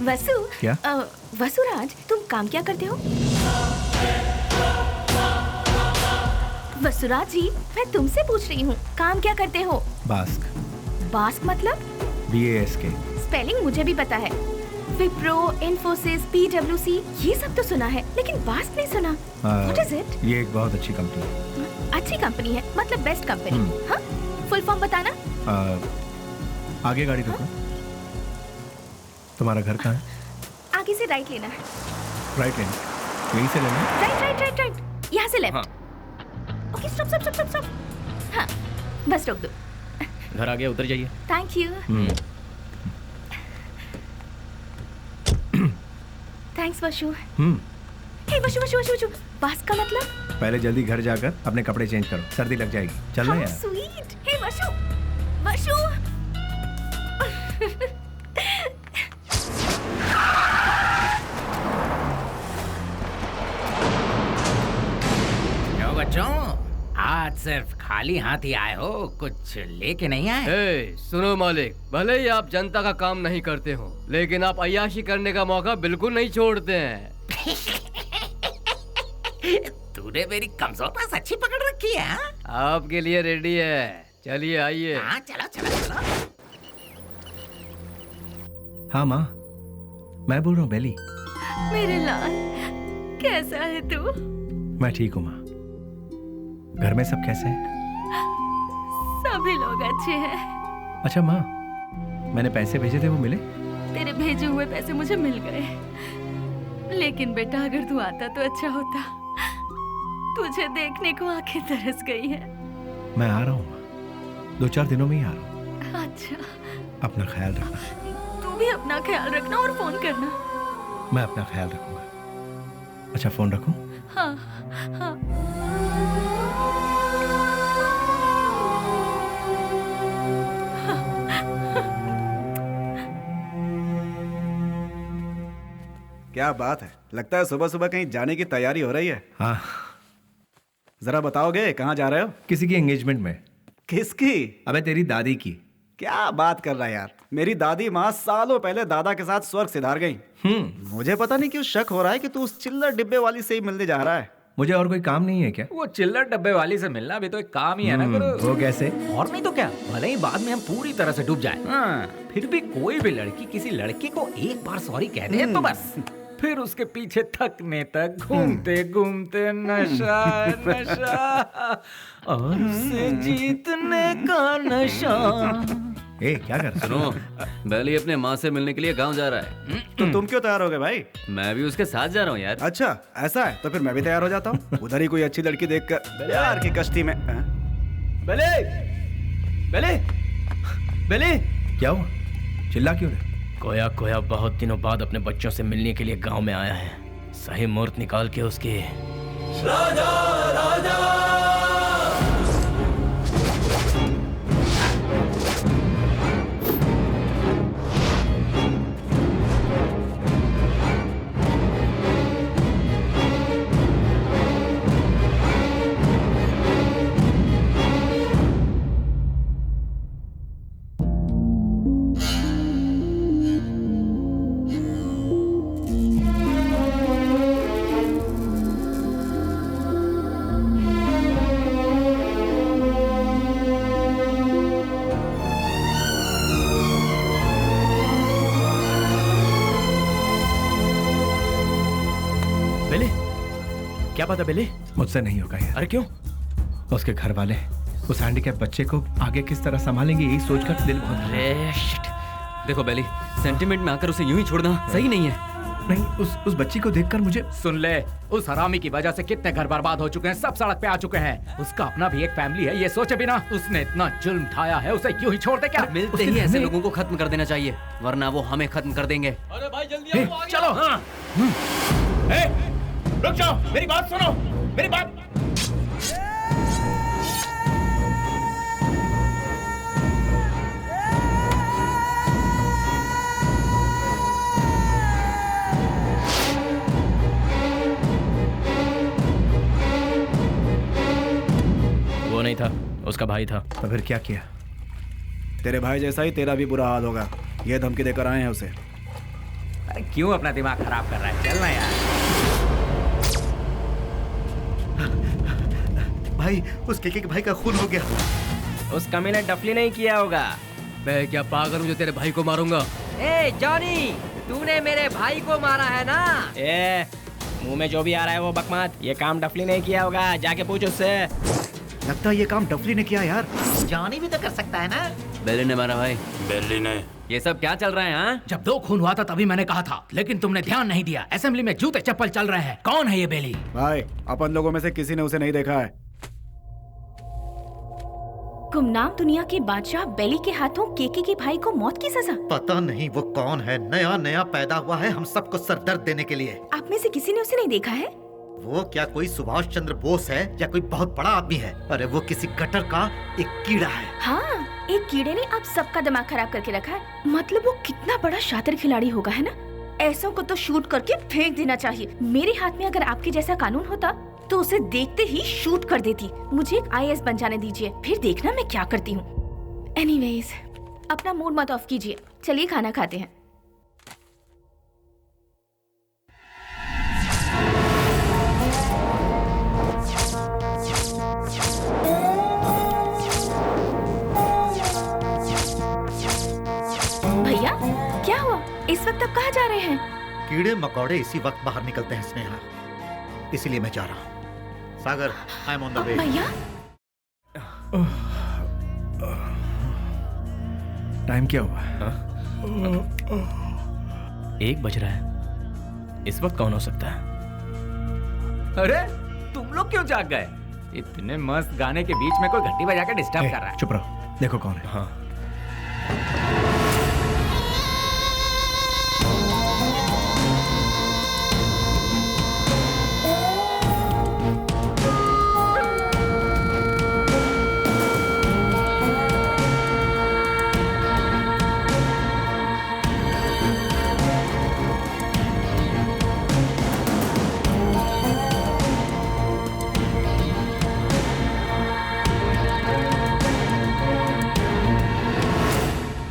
Vasu. क्या? वसुराज, तुम काम क्या करते हो? वसुराज जी, मैं तुमसे पूछ रही हूँ, काम क्या करते हो? बास्क। बास्क मतलब? BASK। स्पेलिंग मुझे भी पता है। विप्रो, इन्फोसिस, PwC, ये सब तो सुना है, लेकिन बास्क नहीं सुना। What is it? ये एक बहुत अच्छी कंपनी है। अच्छी कंपनी है, मतलब बेस्ट कंपनी। हाँ, फुल फॉर्म बताना। आगे गाड़ी रोको। तुम्हारा घर कहाँ है? आगे से राइट लेना है। राइट लेना। यहीं से लेना है? राइट राइट राइट राइट, यहाँ से left. Okay, stop stop stop stop. हाँ, बस रोक दो। घर आ गया, उतर जाइए। Thank you. Thanks Vashu. Hey Vashu Vashu Vashu Vashu, बास्क का मतलब? पहले जल्दी घर जाकर अपने कपड़े चेंज करो, सर्दी लग जाएगी। चल ना यार। स्वीट। हे वशु वशु। क्यों बच्चों, आज सिर्फ खाली हाथ ही आए हो, कुछ लेके नहीं आए? ए, सुनो मालिक, भले ही आप जनता का काम नहीं करते हो, लेकिन आप अय्याशी करने का मौका बिल्कुल नहीं छोड़ते हैं। तूने मेरी कमजोर पास अच्छी पकड़ रखी है। हाँ? आपके लिए रेडी है, चलिए आइए। हाँ चलो चलो चलो। हाँ माँ, मैं बोल रहा हूँ बेली। मेरे लाल, कैसा है तू? मैं ठीक हूँ माँ। घर में सब कैसे हैं? सभी लोग अच्छे हैं। अच्छा माँ, मैंने पैसे भेजे थे, वो मिले? तेरे भेजे हुए पैसे मुझे मिल गए, लेकिन बेटा अगर तू आता तो अच्छा होता। तुझे देखने को आंखें तरस गई हैं। मैं आ रहा हूँ माँ, 2-4 दिनों में ही आ रहा हूँ। अच्छा, अपना ख्याल रखना। तू भी अपना ख्याल रखना और फोन करना। मैं अपना ख्याल रखूंगा। अच्छा फोन रखूं? हाँ हाँ। क्या बात है, लगता है सुबह सुबह कहीं जाने की तैयारी हो रही है। हाँ। जरा बताओगे कहाँ जा रहे हो? किसी की एंगेजमेंट में। किसकी? अबे तेरी दादी की। क्या बात कर रहा है यार, मेरी दादी माँ सालों पहले दादा के साथ स्वर्ग सिधार गई। मुझे पता नहीं क्यों शक हो रहा है कि तू उस चिल्लर डिब्बे वाली से ही मिलने जा रहा है। मुझे और कोई काम नहीं है क्या? वो चिल्लर डब्बे वाली से मिलना भी तो एक काम ही है ना गुरु। वो कैसे? और नहीं तो क्या, भले ही बाद में हम पूरी तरह से डूब जाएं, हाँ, फिर भी कोई भी लड़की किसी लड़के को एक बार सॉरी कह दे तो बस फिर उसके पीछे थकने तक घूमते घूमते नशा नशा और उसे जीतने का नशा। ए क्या कर? सुनो, बेली अपने माँ से मिलने के लिए गांव जा रहा है। तो तुम क्यों तैयार हो गए भाई? मैं भी उसके साथ जा रहा हूँ यार। अच्छा ऐसा है, तो फिर मैं भी तैयार हो जाता हूँ। उधर ही कोई अच्छी लड़की देखकर प्यार की कश्ती में। बेले, बेले, बेले, क्या हुआ? चिल्ला क्यों रहे? कोया कोया बहुत दिनों बाद अपने बच्चों से मिलने के लिए गांव में आया है। सही मुहूर्त निकाल के उसके राजा राजा क्या पता बेली? मुझसे नहीं होगा यार। अरे क्यों? उसके घर वाले उस हैंडीकैप बच्चे को आगे किस तरह संभालेंगे, यही सोचकर दिल बहुत। अरे शिट। देखो बेली, सेंटिमेंट में आकर उसे यूं ही छोड़ना सही नहीं है। नहीं, उस बच्ची को देखकर मुझे। सुन ले, उस हरामी की वजह से कितने घर बर्बाद हो चुके हैं, सब सड़क पे आ चुके हैं। उसका अपना भी एक फैमिली है, ये सोचे बिना उसने इतना जुल्म ढाया है, उसे यूं ही छोड़ दे क्या? मिलते ही ऐसे लोगों को खत्म कर देना चाहिए, वरना वो हमें खत्म कर देंगे। अरे भाई जल्दी आओ, चलो। हाँ। रुक जाओ, मेरी बात सुनो, मेरी बात। वो नहीं था, उसका भाई था। तो फिर क्या किया? तेरे भाई जैसा ही तेरा भी बुरा हाल होगा, ये धमकी देकर आए हैं उसे। अरे क्यों अपना दिमाग खराब कर रहा है, चलना यार। भाई, उस केके के भाई का खून हो गया। उस कमी ने डफली नहीं किया होगा। मैं क्या पागल हूँ जो तेरे भाई को मारूंगा? ए जॉनी, तूने मेरे भाई को मारा है ना? ए, मुंह में जो भी आ रहा है वो बकवास। ये काम डफली नहीं किया होगा, जाके पूछ उससे। लगता है ये काम डफली ने किया यार। जॉनी भी तो कर सकता है ना। बेली ने मारा भाई। बेली ने। ये सब क्या चल रहा है? हाँ, जब 2 खून हुआ था तभी मैंने कहा था, लेकिन तुमने ध्यान नहीं दिया। असेंबली में जूते चप्पल चल रहे हैं। कौन है ये बेली? भाई, अपन लोगों में से किसी ने उसे नहीं देखा है। गुमनाम दुनिया के बादशाह बेली के हाथों केके के भाई को मौत की सजा। पता नहीं वो कौन है, नया नया पैदा हुआ है हम सबको सरदर्द देने के लिए। आप में से किसी ने उसे नहीं देखा है? वो क्या कोई सुभाष चंद्र बोस है या कोई बहुत बड़ा आदमी है? अरे वो किसी गटर का एक कीड़ा है। हाँ, एक कीड़े ने आप सबका दिमाग खराब करके रखा है। मतलब वो कितना बड़ा शातिर खिलाड़ी होगा, है ना? ऐसों को तो शूट करके फेंक देना चाहिए। मेरे हाथ में अगर आपके जैसा कानून होता तो उसे देखते ही शूट कर देती। मुझे एक IAS बन जाने दीजिए, फिर देखना मैं क्या करती हूँ। एनीवेज, अपना मूड मत ऑफ कीजिए, चलिए खाना खाते हैं। भैया, क्या हुआ? इस वक्त आप कहाँ जा रहे हैं? कीड़े मकोड़े इसी वक्त बाहर निकलते हैं स्नेहा, इसीलिए मैं जा रहा हूँ। Sagar, I am on the way. भैया, टाइम क्या हुआ? 1 बज रहा है। इस वक्त कौन हो सकता है? अरे तुम लोग क्यों जाग गए? इतने मस्त गाने के बीच में कोई घंटी बजा के डिस्टर्ब कर रहा है। चुप रहो, देखो कौन है। हाँ।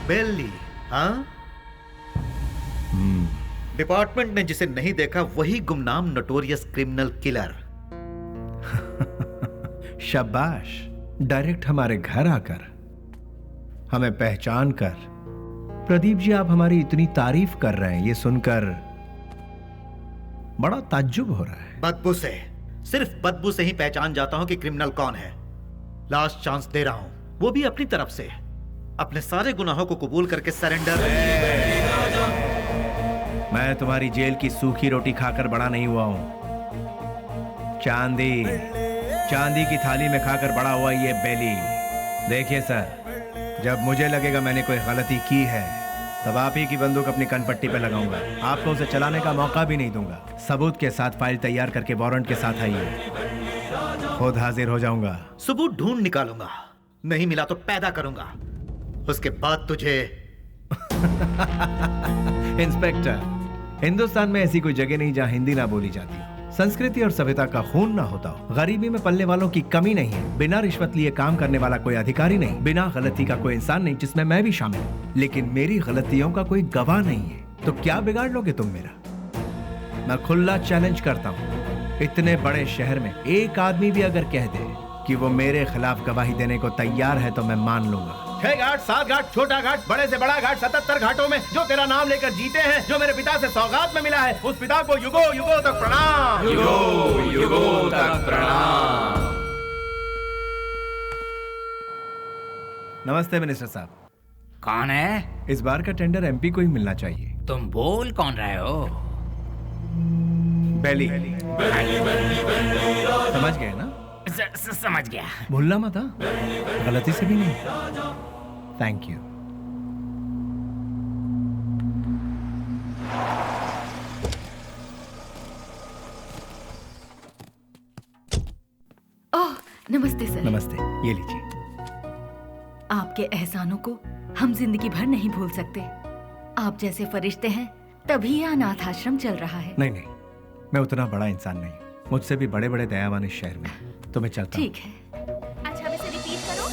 बेली, हाँ? डिपार्टमेंट ने जिसे नहीं देखा वही गुमनाम नोटोरियस क्रिमिनल किलर। शाबाश, डायरेक्ट हमारे घर आकर हमें पहचान कर। प्रदीप जी, आप हमारी इतनी तारीफ कर रहे हैं, ये सुनकर बड़ा ताज्जुब हो रहा है। बदबू से, सिर्फ बदबू से ही पहचान जाता हूं कि क्रिमिनल कौन है। लास्ट चांस दे रहा हूं, वो भी अपनी तरफ से। अपने सारे गुनाहों को कबूल करके सरेंडर। मैं तुम्हारी जेल की सूखी रोटी खाकर बड़ा नहीं हुआ हूं। चांदी की थाली में खाकर बड़ा हुआ ये बेली। देखिए सर, जब मुझे लगेगा मैंने कोई गलती की है तब आप ही की बंदूक अपनी कनपट्टी पे लगाऊंगा। आपको उसे चलाने का मौका भी नहीं दूंगा। सबूत के साथ फाइल तैयार करके वारंट के साथ आइए, खुद हाजिर हो जाऊंगा। सबूत ढूंढ निकालूंगा, नहीं मिला तो पैदा करूंगा, उसके बाद तुझे। इंस्पेक्टर, हिंदुस्तान में ऐसी कोई जगह नहीं जहां हिंदी ना बोली जाती, संस्कृति और सभ्यता का खून ना होता हो, गरीबी में पलने वालों की कमी नहीं है, बिना रिश्वत लिए काम करने वाला कोई अधिकारी नहीं, बिना गलती का कोई इंसान नहीं, जिसमें मैं भी शामिल हूँ। लेकिन मेरी गलतियों का कोई गवाह नहीं है, तो क्या बिगाड़ लोगे तुम मेरा? मैं खुला चैलेंज करता हूँ, इतने बड़े शहर में एक आदमी भी अगर कह दे कि वो मेरे खिलाफ गवाही देने को तैयार है तो मैं मान लूंगा। 6 घाट, 7 घाट, छोटा घाट, बड़े से बड़ा घाट, 77 घाटों में जो तेरा नाम लेकर जीते हैं, जो मेरे पिता से सौगात में मिला है, उस पिता को युगों युगों तक प्रणाम। युगों युगों तक प्रणाम। नमस्ते मिनिस्टर साहब। कौन है? इस बार का टेंडर एमपी को ही मिलना चाहिए। तुम बोल कौन रहे हो? बेली। समझ गए ना? समझ गया। भूलना मत, हाँ? गलती से भी नहीं। Thank you. ओह, नमस्ते सर। नमस्ते, ये लीजिए। आपके एहसानों को हम जिंदगी भर नहीं भूल सकते। आप जैसे फरिश्ते हैं तभी यह अनाथ आश्रम चल रहा है। नहीं नहीं, मैं उतना बड़ा इंसान नहीं। मुझसे भी बड़े बड़े दयावान इस शहर में, तो मैं चलता हूँ। ठीक है। अच्छा, अब इसे रिपीट करो।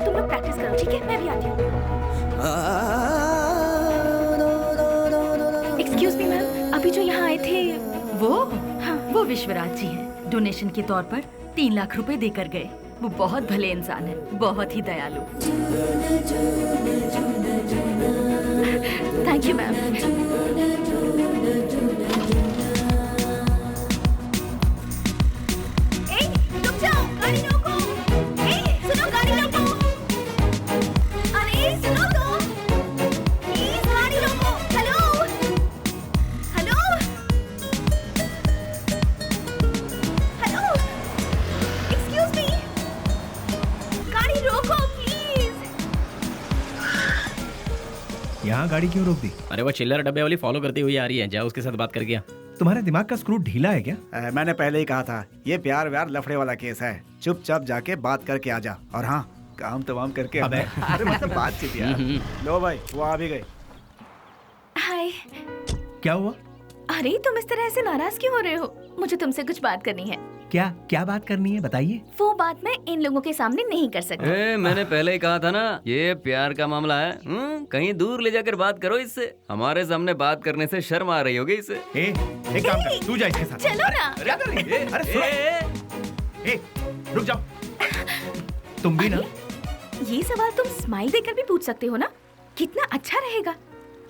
तुम लोग प्रैक्टिस करो, ठीक है? मैं भी आती हूँ। एक्सक्यूज मी मैम, अभी जो यहाँ आए थे वो? हाँ, वो विश्वराज जी हैं। डोनेशन के तौर पर 3 लाख रुपए देकर गए। वो बहुत भले इंसान है, बहुत ही दयालु। Thank you ma'am. रुक जाओ, गाड़ी रोको। सुनो, गाड़ी रोको। अरे सुनो तो, प्लीज गाड़ी रोको। Hello hello hello, excuse me, गाड़ी रोको प्लीज। यहाँ गाड़ी क्यों रोक दी? अरे वो चिल्लर डब्बे वाली फॉलो करती हुई आ रही है, जाओ उसके साथ बात करके आ। तुम्हारे दिमाग का स्क्रू ढीला है क्या? मैंने पहले ही कहा था, ये प्यार व्यार लफड़े वाला केस है। चुपचाप जाके बात करके आ जा, और हाँ, काम तमाम करके अबे, अरे मतलब बातचीत यार। लो भाई, वो आ भी गए। हाय। क्या हुआ? अरे तुम इस तरह से नाराज क्यों हो रहे हो? मुझे तुमसे कुछ बात करनी है। क्या बात करनी है, बताइए। वो बात मैं इन लोगों के सामने नहीं कर सकती। मैंने पहले ही कहा था ना, ये प्यार का मामला है। कहीं दूर ले जाकर बात करो इससे। हमारे सामने बात करने से शर्म आ रही होगी इसे। एक काम कर, तू जा इसके साथ। चलो ना। क्या कर रही है? अरे सुनो, रुक जाओ। तुम भी ना। ये सवाल तुम स्माइल देकर भी पूछ सकते हो ना? कितना अच्छा रहेगा।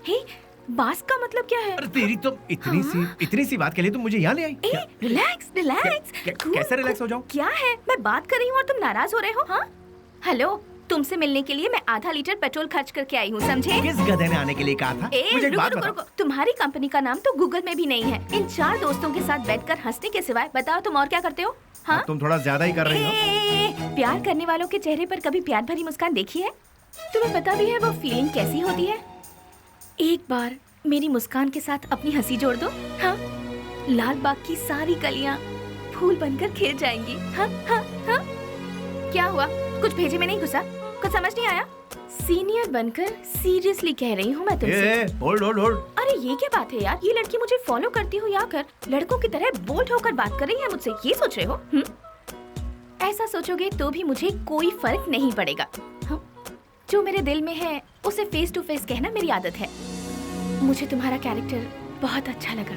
हे, बास का मतलब क्या है? अरे तेरी तो इतनी सी बात के लिए तुम मुझे यहाँ ले आई। Relax relax. कैसे रिलैक्स हो जाऊं? क्या है, मैं बात कर रही हूँ और तुम नाराज हो रहे हो? हाँ, हेलो, तुमसे मिलने के लिए मैं आधा लीटर पेट्रोल खर्च करके आई हूँ, समझे? किस गधे ने आने के लिए कहा था? मुझे एक बात बताओ। तुम्हारी कंपनी का नाम तो गूगल में भी नहीं है। इन 4 दोस्तों के साथ बैठकर हंसने के सिवाय बताओ तुम और क्या करते हो? हाँ, तुम थोड़ा ज्यादा ही कर रही हो। प्यार करने वालों के चेहरे पर कभी प्यार भरी मुस्कान देखी है? तुम्हें पता भी है वो फीलिंग कैसी होती है? एक बार मेरी मुस्कान के साथ अपनी हंसी जोड़ दो। हाँ, लाल बाग की सारी कलियां फूल बनकर खिल जाएंगी। हाँ हाँ हाँ। क्या हुआ, कुछ भेजे में नहीं घुसा? कुछ समझ नहीं आया? सीनियर बनकर सीरियसली कह रही हूँ मैं तुमसे। होल्ड। अरे ये क्या बात है यार, ये लड़की मुझे फॉलो करती हुई आकर लड़कों की तरह बोल्ड होकर बात कर रही है मुझसे, ये सोच रहे हो? ऐसा सोचोगे तो भी मुझे कोई फर्क नहीं पड़ेगा। जो मेरे दिल में है उसे फेस टू फेस कहना मेरी आदत है। मुझे तुम्हारा कैरेक्टर बहुत अच्छा लगा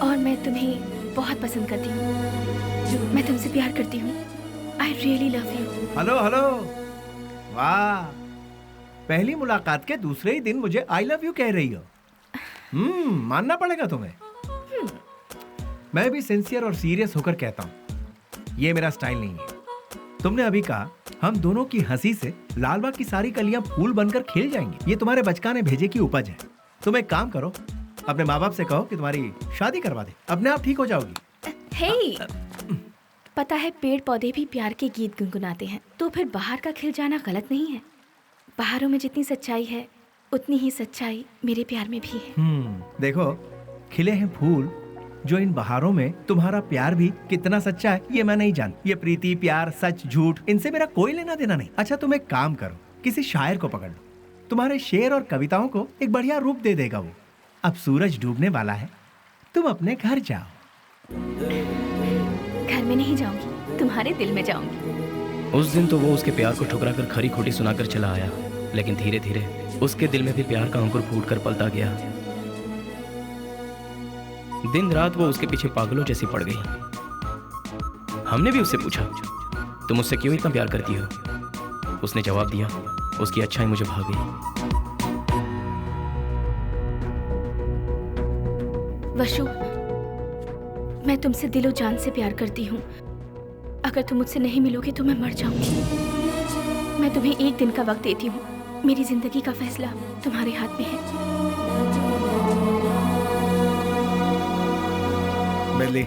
और मैं तुम्हें बहुत पसंद करती हूँ। मैं तुमसे प्यार करती हूँ। I really love you। Hello, वाह, पहली मुलाकात के दूसरे ही दिन मुझे I love you कह रही हो। मानना पड़ेगा तुम्हें। मैं भी सिंसियर और सीरियस होकर कहता हूँ, ये मेरा स्टाइल नहीं है। तुमने अभी कहा हम दोनों की हंसी से लालबाग की सारी कलियां फूल बनकर खिल जाएंगी। ये तुम्हारे बचकाने भेजे की उपज है। तुम एक काम करो, अपने माँ बाप से कहो कि तुम्हारी शादी करवा दे, अपने आप ठीक हो जाओगी। हे, पता है पेड़ पौधे भी प्यार के गीत गुनगुनाते हैं, तो फिर बाहर का खिल जाना गलत नहीं है। बाहरों में जितनी सच्चाई है उतनी ही सच्चाई मेरे प्यार में भी है। देखो, खिले हैं फूल, जो इन बहारों में तुम्हारा प्यार भी कितना सच्चा है ये मैं नहीं जानती। ये प्रीति, प्यार, सच, झूठ, इनसे मेरा कोई लेना देना नहीं। अच्छा, तुम एक काम करो, किसी शायर को पकड़ लो, तुम्हारे शेर और कविताओं को एक बढ़िया रूप दे देगा वो। अब सूरज डूबने वाला है, तुम अपने घर जाओ। घर में नहीं जाऊंगी, तुम्हारे दिल में जाऊंगी। उस दिन तो वो उसके प्यार को ठुकरा कर खरी खोटी सुनाकर चला आया, लेकिन धीरे धीरे उसके दिल में भी प्यार का अंकुर फूट कर पलता गया। दिन रात वो उसके पीछे पागलों जैसी पड़ गई। हमने भी उससे पूछा, तुम मुझसे क्यों इतना प्यार करती हो? उसने जवाब दिया, उसकी अच्छाई मुझे भा गई। वशु, मैं तुमसे दिलो जान से प्यार करती हूँ। अगर तुम मुझसे नहीं मिलोगे तो मैं मर जाऊंगी। मैं तुम्हें एक दिन का वक्त देती हूँ। मेरी जिंदगी का फैसला तुम्हारे हाथ में है। बेली,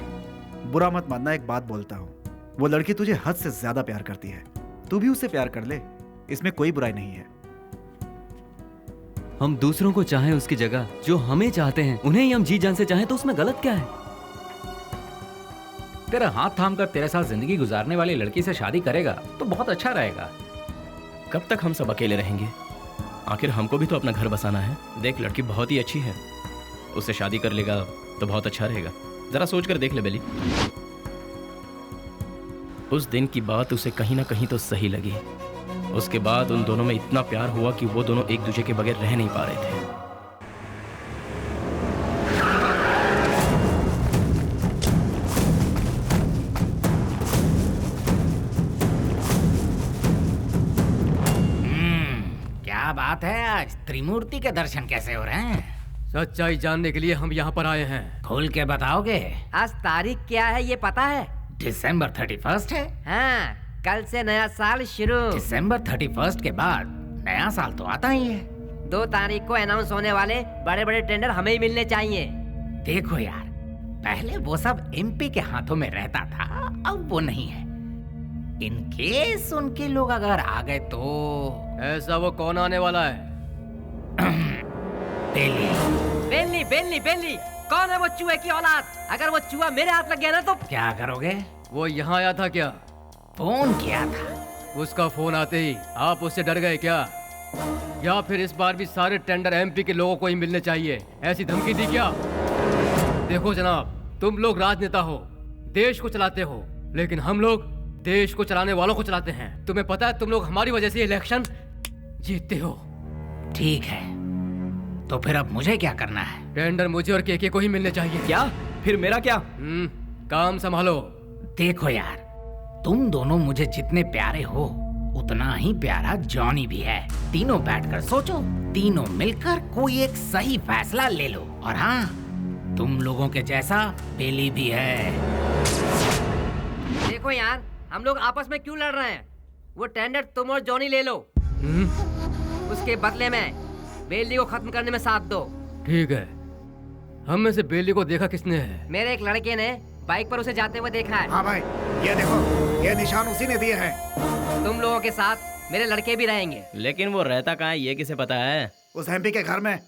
बुरा मत मानना, एक बात बोलता हूँ। वो लड़की तुझे हद से ज्यादा प्यार करती है, तू भी उससे प्यार कर ले, इसमें कोई बुराई नहीं है। हम दूसरों को चाहें उसकी जगह जो हमें चाहते हैं, उन्हें ही हम जी जान से चाहें तो उसमें गलत क्या है? तेरा हाथ थाम कर तेरे साथ जिंदगी गुजारने वाली लड़की से शादी करेगा तो बहुत अच्छा रहेगा। कब तक हम सब अकेले रहेंगे? आखिर हमको भी तो अपना घर बसाना है। देख, लड़की बहुत ही अच्छी है, उससे शादी कर लेगा तो बहुत अच्छा रहेगा। जरा सोच कर देख ले बेली। उस दिन की बात उसे कहीं ना कहीं तो सही लगी। उसके बाद उन दोनों में इतना प्यार हुआ कि वो दोनों एक दूसरे के बगैर रह नहीं पा रहे थे। क्या बात है, आज त्रिमूर्ति के दर्शन कैसे हो रहे हैं? सच्चाई जानने के लिए हम यहाँ पर आए हैं। खोल के बताओगे? आज तारीख क्या है ये पता है? दिसंबर 31 है। हाँ, कल से नया साल शुरू। दिसंबर 31 के बाद नया साल तो आता ही है। 2 तारीख को अनाउंस होने वाले बड़े बड़े टेंडर हमें ही मिलने चाहिए। देखो यार, पहले वो सब एमपी के हाथों में रहता था, अब वो नहीं है। इन केस उनके लोग अगर आ गए तो। ऐसा वो कौन आने वाला है? बेली। बेली बेली बेली, कौन है वो चूहे की औलाद? अगर वो चूहा मेरे हाथ लग गया ना तो क्या करोगे? वो यहाँ आया था क्या? फोन किया था। उसका फोन आते ही आप उससे डर गए क्या? या फिर इस बार भी सारे टेंडर एमपी के लोगों को ही मिलने चाहिए, ऐसी धमकी दी क्या? देखो जनाब, तुम लोग राजनेता हो, देश को चलाते हो, लेकिन हम लोग देश को चलाने वालों को चलाते हैं। तुम्हें पता है तुम लोग हमारी वजह से इलेक्शन जीतते हो। ठीक है, तो फिर अब मुझे क्या करना है? टेंडर मुझे और केके को ही मिलने चाहिए। क्या? फिर मेरा क्या? काम संभालो। देखो यार, तुम दोनों मुझे जितने प्यारे हो उतना ही प्यारा जॉनी भी है। तीनों बैठकर सोचो, तीनों मिलकर कोई एक सही फैसला ले लो। और हाँ, तुम लोगों के जैसा बेली भी है। देखो यार, हम लोग आपस में क्यों लड़ रहे हैं? वो टेंडर तुम और जॉनी ले लो। उसके बदले में बेली को खत्म करने में साथ दो। ठीक है। हम में से बेली को देखा किसने है? मेरे एक लड़के ने बाइक पर उसे जाते हुए देखा है। हाँ भाई, ये देखो, ये निशान उसी ने दिए हैं। तुम लोगों के साथ मेरे लड़के भी रहेंगे। लेकिन वो रहता कहाँ है ये किसे पता है? उस एमपी के घर में।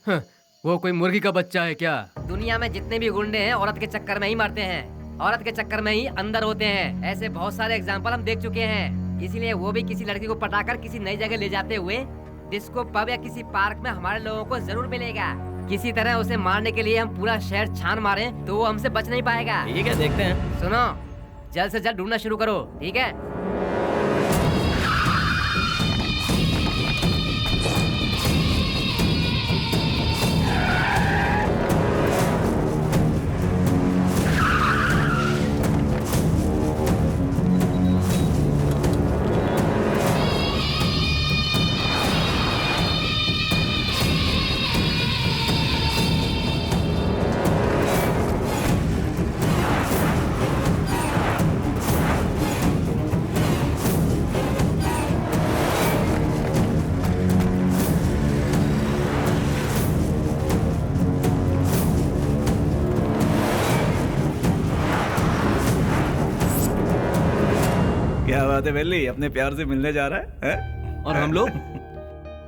वो कोई मुर्गी का बच्चा है क्या? दुनिया में जितने भी गुंडे हैं औरत के चक्कर में ही मरते हैं, औरत के चक्कर में ही अंदर होते हैं। ऐसे बहुत सारे एग्जाम्पल हम देख चुके हैं। इसीलिए वो भी किसी लड़की को पटाकर किसी नई जगह ले जाते हुए डिस्को पब या किसी पार्क में हमारे लोगों को जरूर मिलेगा। किसी तरह उसे मारने के लिए हम पूरा शहर छान मारें तो वो हमसे बच नहीं पाएगा। ठीक है, देखते हैं। सुनो, जल्द से जल्द ढूंढना शुरू करो, ठीक है? क्या बात है बेली, अपने प्यार से मिलने जा रहा है? और हम लोग?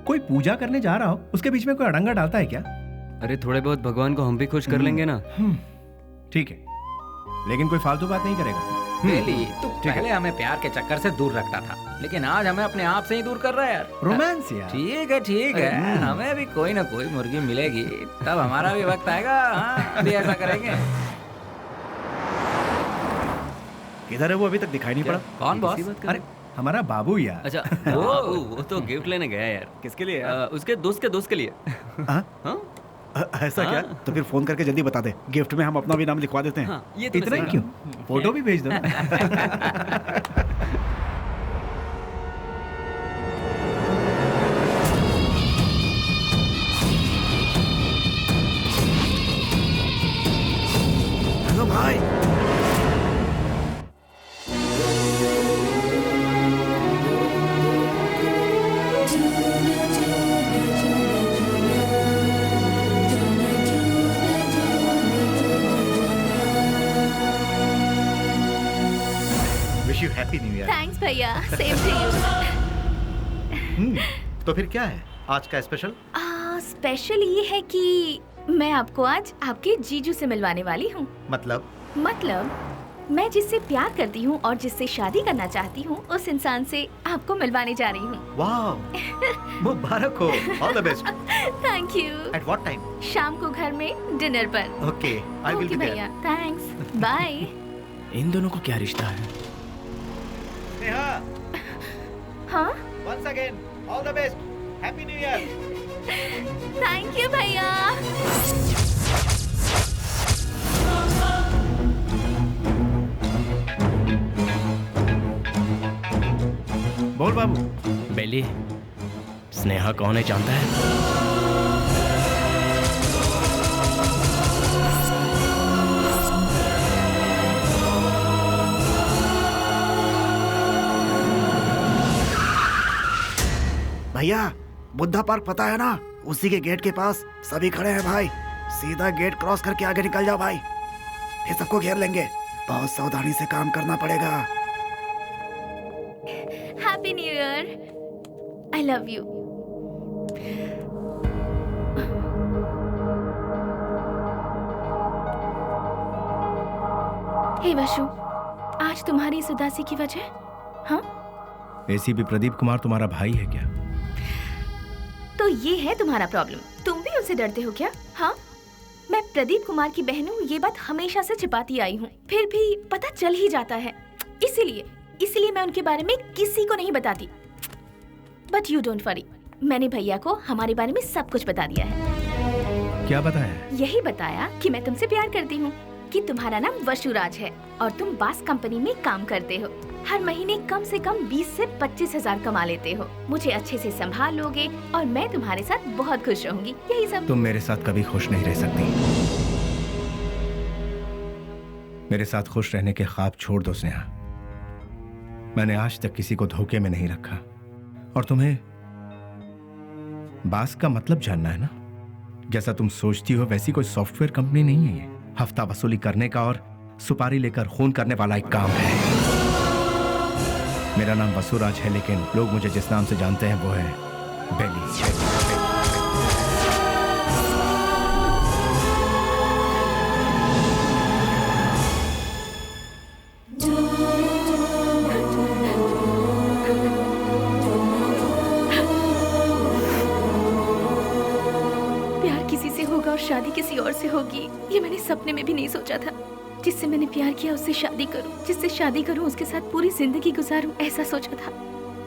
कोई पूजा करने जा रहा हो, उसके बीच में कोई अड़ंगा डालता है क्या? अरे थोड़े बहुत भगवान को हम भी खुश कर लेंगे ना। ठीक है, लेकिन कोई फालतू बात नहीं करेगा। बेली, तू पहले हमें प्यार के चक्कर से दूर रखता था, लेकिन आज हमें अपने आप से ही दूर कर रहा है यार। रोमांस यार। ठीक है, हमें भी कोई ना कोई मुर्गी मिलेगी, तब हमारा भी वक्त आएगा। हाँ, भी ऐसा करेंगे। किधर है वो? अभी तक दिखाई नहीं पड़ा। कौन बॉस? अरे हमारा बाबू यार। अच्छा, वो तो गिफ्ट लेने गया यार। किसके लिए? उसके दोस्त के लिए। हाँ? ऐसा क्या? तो फिर फोन करके जल्दी बता दे, गिफ्ट में हम अपना भी नाम लिखवा देते हैं। ये तो इतना ही क्यों, फोटो भी भेज दो। हेलो भाई। Wish you happy new year. Thanks भैया, सेम टू यू। तो फिर क्या है आज का स्पेशल? स्पेशल ये है कि मैं आपको आज आपके जीजू से मिलवाने वाली हूँ। मतलब मैं जिससे प्यार करती हूँ और जिससे शादी करना चाहती हूँ, उस इंसान से आपको मिलवाने जा रही हूँ। वाह, मुबारक हो, all the best. Thank you. At what time? शाम को घर में डिनर पर। Okay, I will be there. भैया, थैंक्स, बाय। इन दोनों को क्या रिश्ता है? नेहा, हाँ? Once again all the best, happy new year. Thank you भैया। बोल बाबू। बेली, स्नेहा कौन है जानता है? भैया, बुद्धा पार्क पता है ना? उसी के गेट के पास सभी खड़े हैं भाई। सीधा गेट क्रॉस करके आगे निकल जाओ भाई, फिर सबको घेर लेंगे। बहुत सावधानी से काम करना पड़ेगा। Happy new year. I love you. Hey Vashu, आज तुम्हारी इस उदासी की वजह? हाँ? एसीपी प्रदीप कुमार तुम्हारा भाई है क्या? तो ये है तुम्हारा प्रॉब्लम, तुम भी उनसे डरते हो क्या? हाँ, मैं प्रदीप कुमार की बहन हूँ, ये बात हमेशा से छिपाती आई हूँ, फिर भी पता चल ही जाता है। इसीलिए मैं उनके बारे में किसी को नहीं बताती। बट यू डोंट वरी, मैंने भैया को हमारे बारे में सब कुछ बता दिया है। क्या बताया? यही बताया कि मैं तुमसे प्यार करती हूँ, कि तुम्हारा नाम वशुराज है और तुम बास कंपनी में काम करते हो। हर महीने कम से कम 20 से 25 हजार कमा लेते हो। मुझे अच्छे से संभाल लोगे और मैं तुम्हारे साथ बहुत खुश रहूंगी, यही सब। तुम मेरे साथ कभी खुश नहीं रह सकती। मेरे साथ खुश रहने के ख्वाब छोड़ दो स्नेहा। मैंने आज तक किसी को धोखे में नहीं रखा। और तुम्हें बास का मतलब जानना है ना? जैसा तुम सोचती हो वैसी कोई सॉफ्टवेयर कंपनी नहीं है ये। हफ्ता वसूली करने का और सुपारी लेकर खून करने वाला एक काम है। मेरा नाम वसुराज है, लेकिन लोग मुझे जिस नाम से जानते हैं वो है बेली। प्यार किसी से होगा और शादी किसी और से होगी, ये मैंने सपने में भी नहीं सोचा था। जिससे मैंने प्यार किया उससे शादी करूं, जिससे शादी करूं उसके साथ पूरी जिंदगी गुजारूं, ऐसा सोचा था।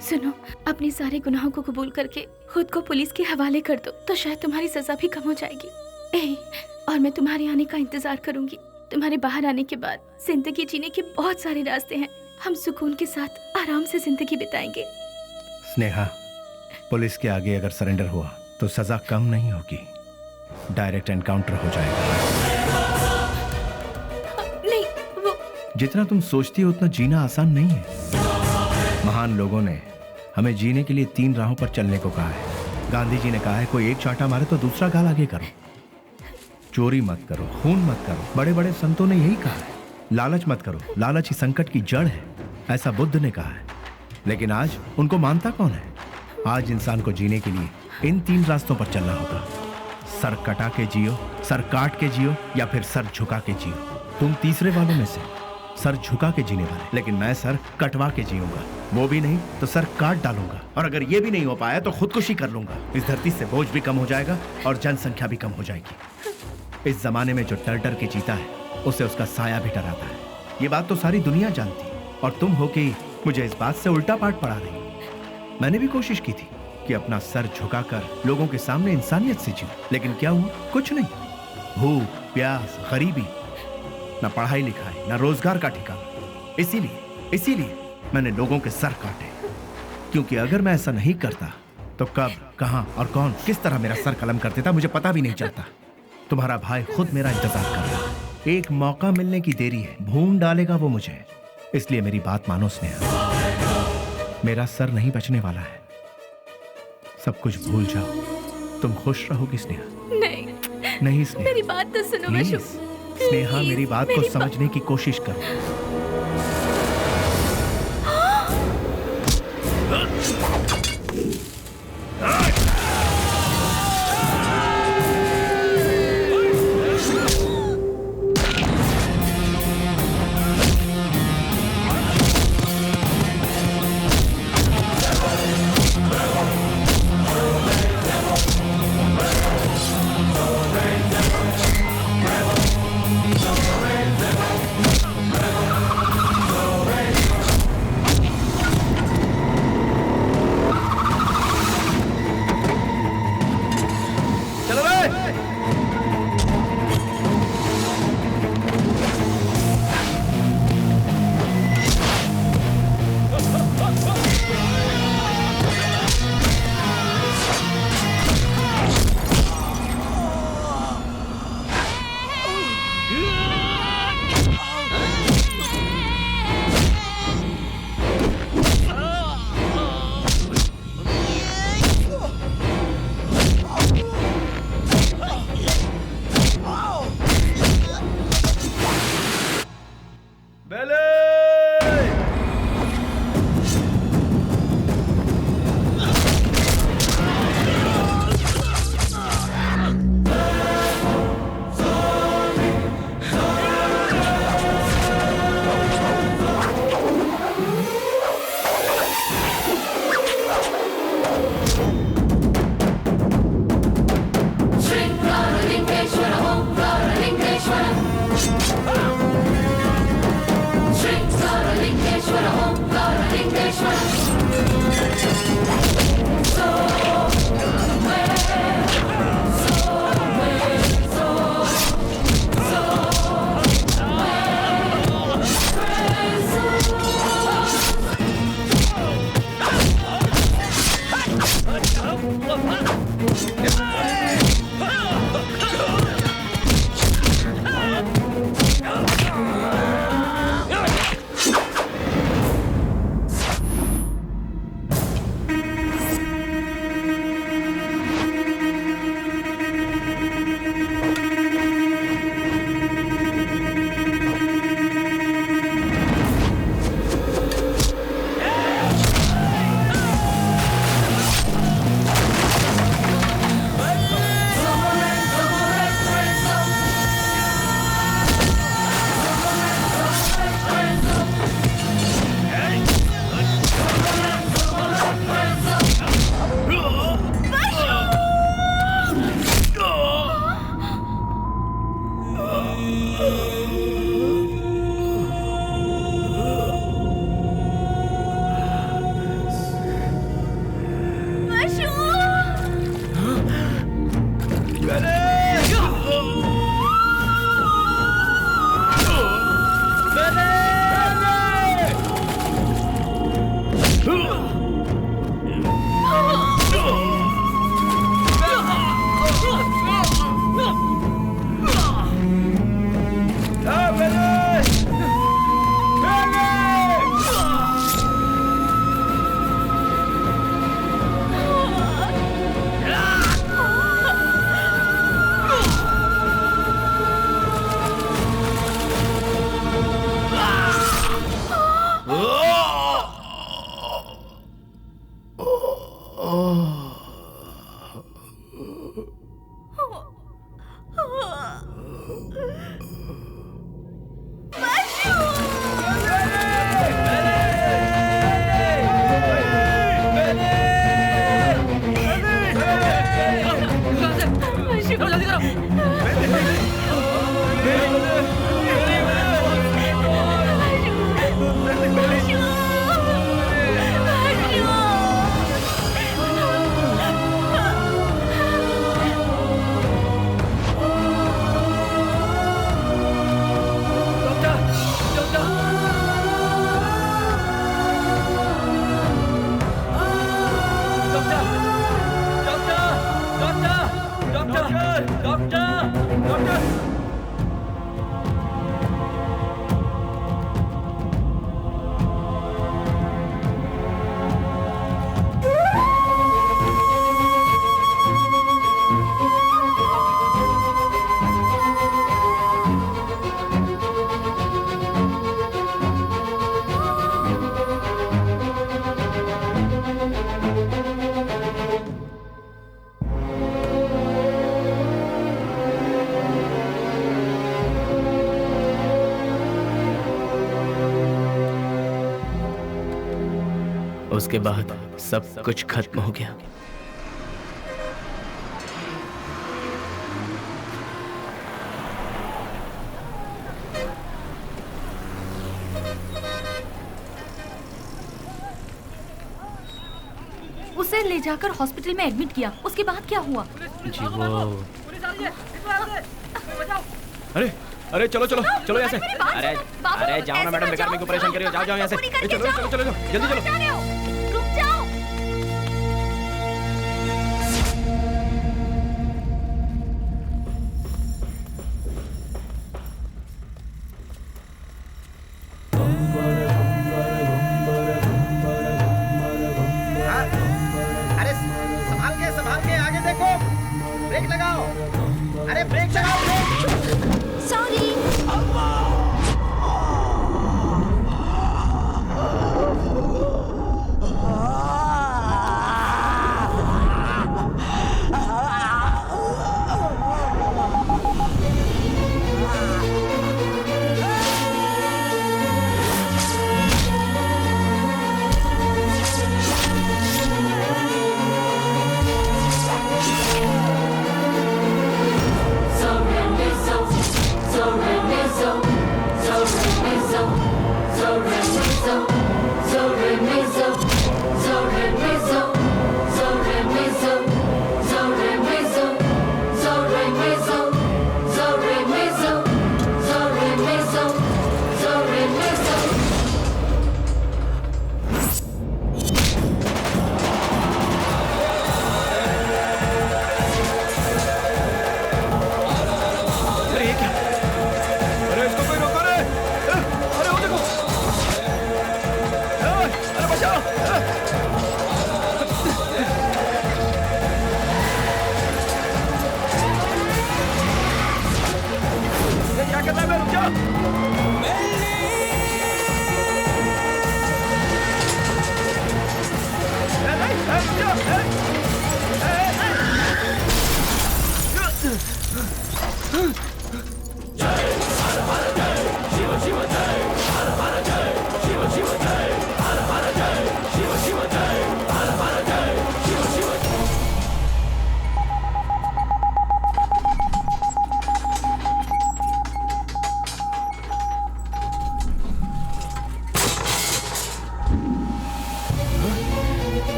सुनो, अपने सारे गुनाहों को कबूल करके खुद को पुलिस के हवाले कर दो, तो शायद तुम्हारी सजा भी कम हो जाएगी। और मैं तुम्हारे आने का इंतजार करूंगी। तुम्हारे बाहर आने के बाद जिंदगी जीने के बहुत सारे रास्ते हैं। हम सुकून के साथ आराम से जिंदगी बिताएंगे। स्नेहा, पुलिस के आगे अगर सरेंडर हुआ तो सजा कम नहीं होगी, डायरेक्ट एनकाउंटर हो जाएगा। नहीं, वो जितना तुम सोचती हो उतना जीना आसान नहीं है। महान लोगों ने हमें जीने के लिए 3 राहों पर चलने को कहा है। गांधी जी ने कहा है, कोई एक चांटा मारे तो दूसरा गाल आगे करो, चोरी मत करो, खून मत करो। बड़े बड़े संतों ने यही कहा है। लालच मत करो, लालच ही संकट की जड़ है, ऐसा बुद्ध ने कहा है। लेकिन आज उनको मानता कौन है? आज इंसान को जीने के लिए इन 3 रास्तों पर चलना होगा। सर कटा के जियो, सर काट के जियो, या फिर सर झुका के जियो। तुम तीसरे वालों में से, सर झुका के जीने वाले। लेकिन मैं सर कटवा के जीऊंगा, वो भी नहीं तो सर काट डालूंगा। और अगर ये भी नहीं हो पाया तो खुदकुशी कर लूंगा। इस धरती से बोझ भी कम हो जाएगा और जनसंख्या भी कम हो जाएगी। इस जमाने में जो डर डर के जीता है उसे उसका साया भी डराता है। ये बात तो सारी दुनिया जानती है, और तुम हो कि मुझे इस बात से उल्टा पाठ पढ़ा रही। मैंने भी कोशिश की थी, कि अपना सर झुकाकर लोगों के सामने इंसानियत से जीऊं। लेकिन क्या हुआ? कुछ नहीं। भूख, प्यास, गरीबी, न पढ़ाई लिखाई, न रोजगार का ठिकाना। इसीलिए मैंने लोगों के सर काटे, क्योंकि अगर मैं ऐसा नहीं करता तो कब, कहां और कौन किस तरह मेरा सर कलम कर देता मुझे पता भी नहीं चलता। तुम्हारा भाई खुद मेरा इंतजार कर रहा है। एक मौका मिलने की देरी है, भून डालेगा वो मुझे। इसलिए मेरी बात मानो स्नेहा, मेरा सर नहीं बचने वाला है। सब कुछ भूल जाओ, तुम खुश रहोगी स्नेहा। नहीं स्नेहा, मेरी बात तो सुनो वशु। स्नेहा, मेरी बात को समझने की कोशिश करो। Doctor doctor doctor. उसके बाद सब कुछ खत्म हो गया। उसे ले जाकर हॉस्पिटल में एडमिट किया, उसके बाद क्या हुआ? जी वो अरे अरे चलो चलो चलो यहाँ से। अरे अरे जाओ ना मैडम, बेकार में क्यों परेशान कर रही हो? जाओ जाओ यहाँ से। चलो चलो चलो जल्दी चलो। रुक जाओ। अरे संभाल के आगे देखो, ब्रेक लगाओ। अरे ब्रेक लगाओ, ब्रेक। सॉरी।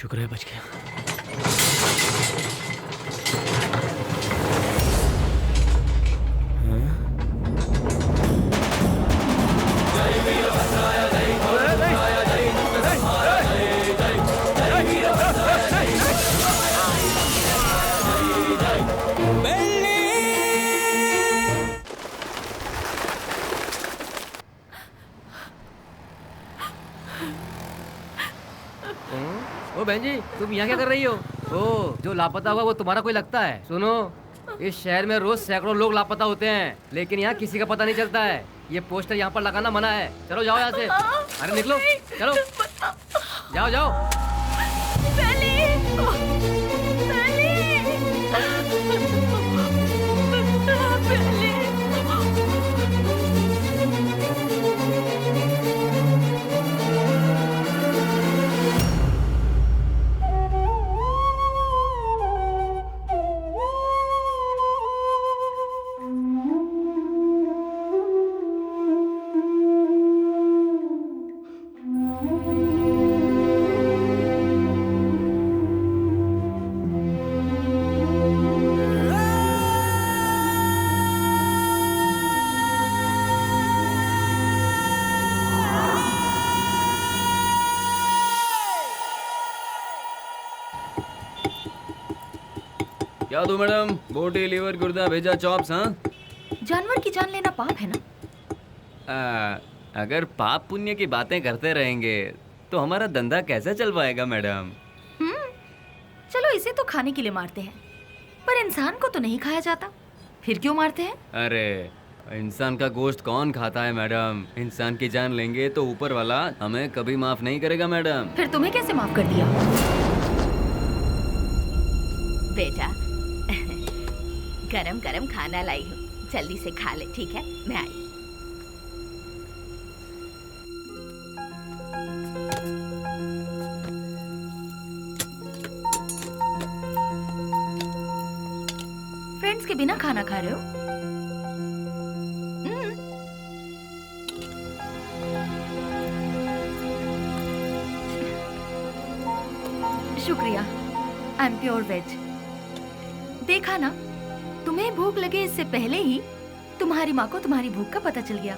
शुक्र है बच गया। ओ बहन जी, तुम यहाँ क्या कर रही हो? ओ, जो लापता हुआ वो तुम्हारा कोई लगता है? सुनो, इस शहर में रोज सैकड़ों लोग लापता होते हैं, लेकिन यहाँ किसी का पता नहीं चलता है। ये पोस्टर यहाँ पर लगाना मना है। चलो जाओ यहाँ से। अरे निकलो, चलो जाओ जाओ। क्या दूं मैडम? बोटी, लीवर, गुर्दा, भेजा, चॉप्स? हाँ, जानवर की जान लेना पाप है ना? अगर पाप पुण्य की बातें करते रहेंगे तो हमारा धंधा कैसे चल पाएगा मैडम? चलो इसे तो खाने के लिए मारते हैं, पर इंसान को तो नहीं खाया जाता, फिर क्यों मारते हैं? अरे इंसान का गोश्त कौन खाता है मैडम? इंसान की जान लेंगे तो ऊपर वाला हमें कभी माफ नहीं करेगा मैडम। फिर तुम्हें कैसे माफ कर दिया? बेटा गरम गरम खाना लाई हूँ, जल्दी से खा ले, ठीक है? मैं आई। फ्रेंड्स के बिना खाना खा रहे हो? शुक्रिया, आई एम प्योर वेज। देखा ना, तुम्हें भूख लगे इससे पहले ही तुम्हारी माँ को तुम्हारी भूख का पता चल गया।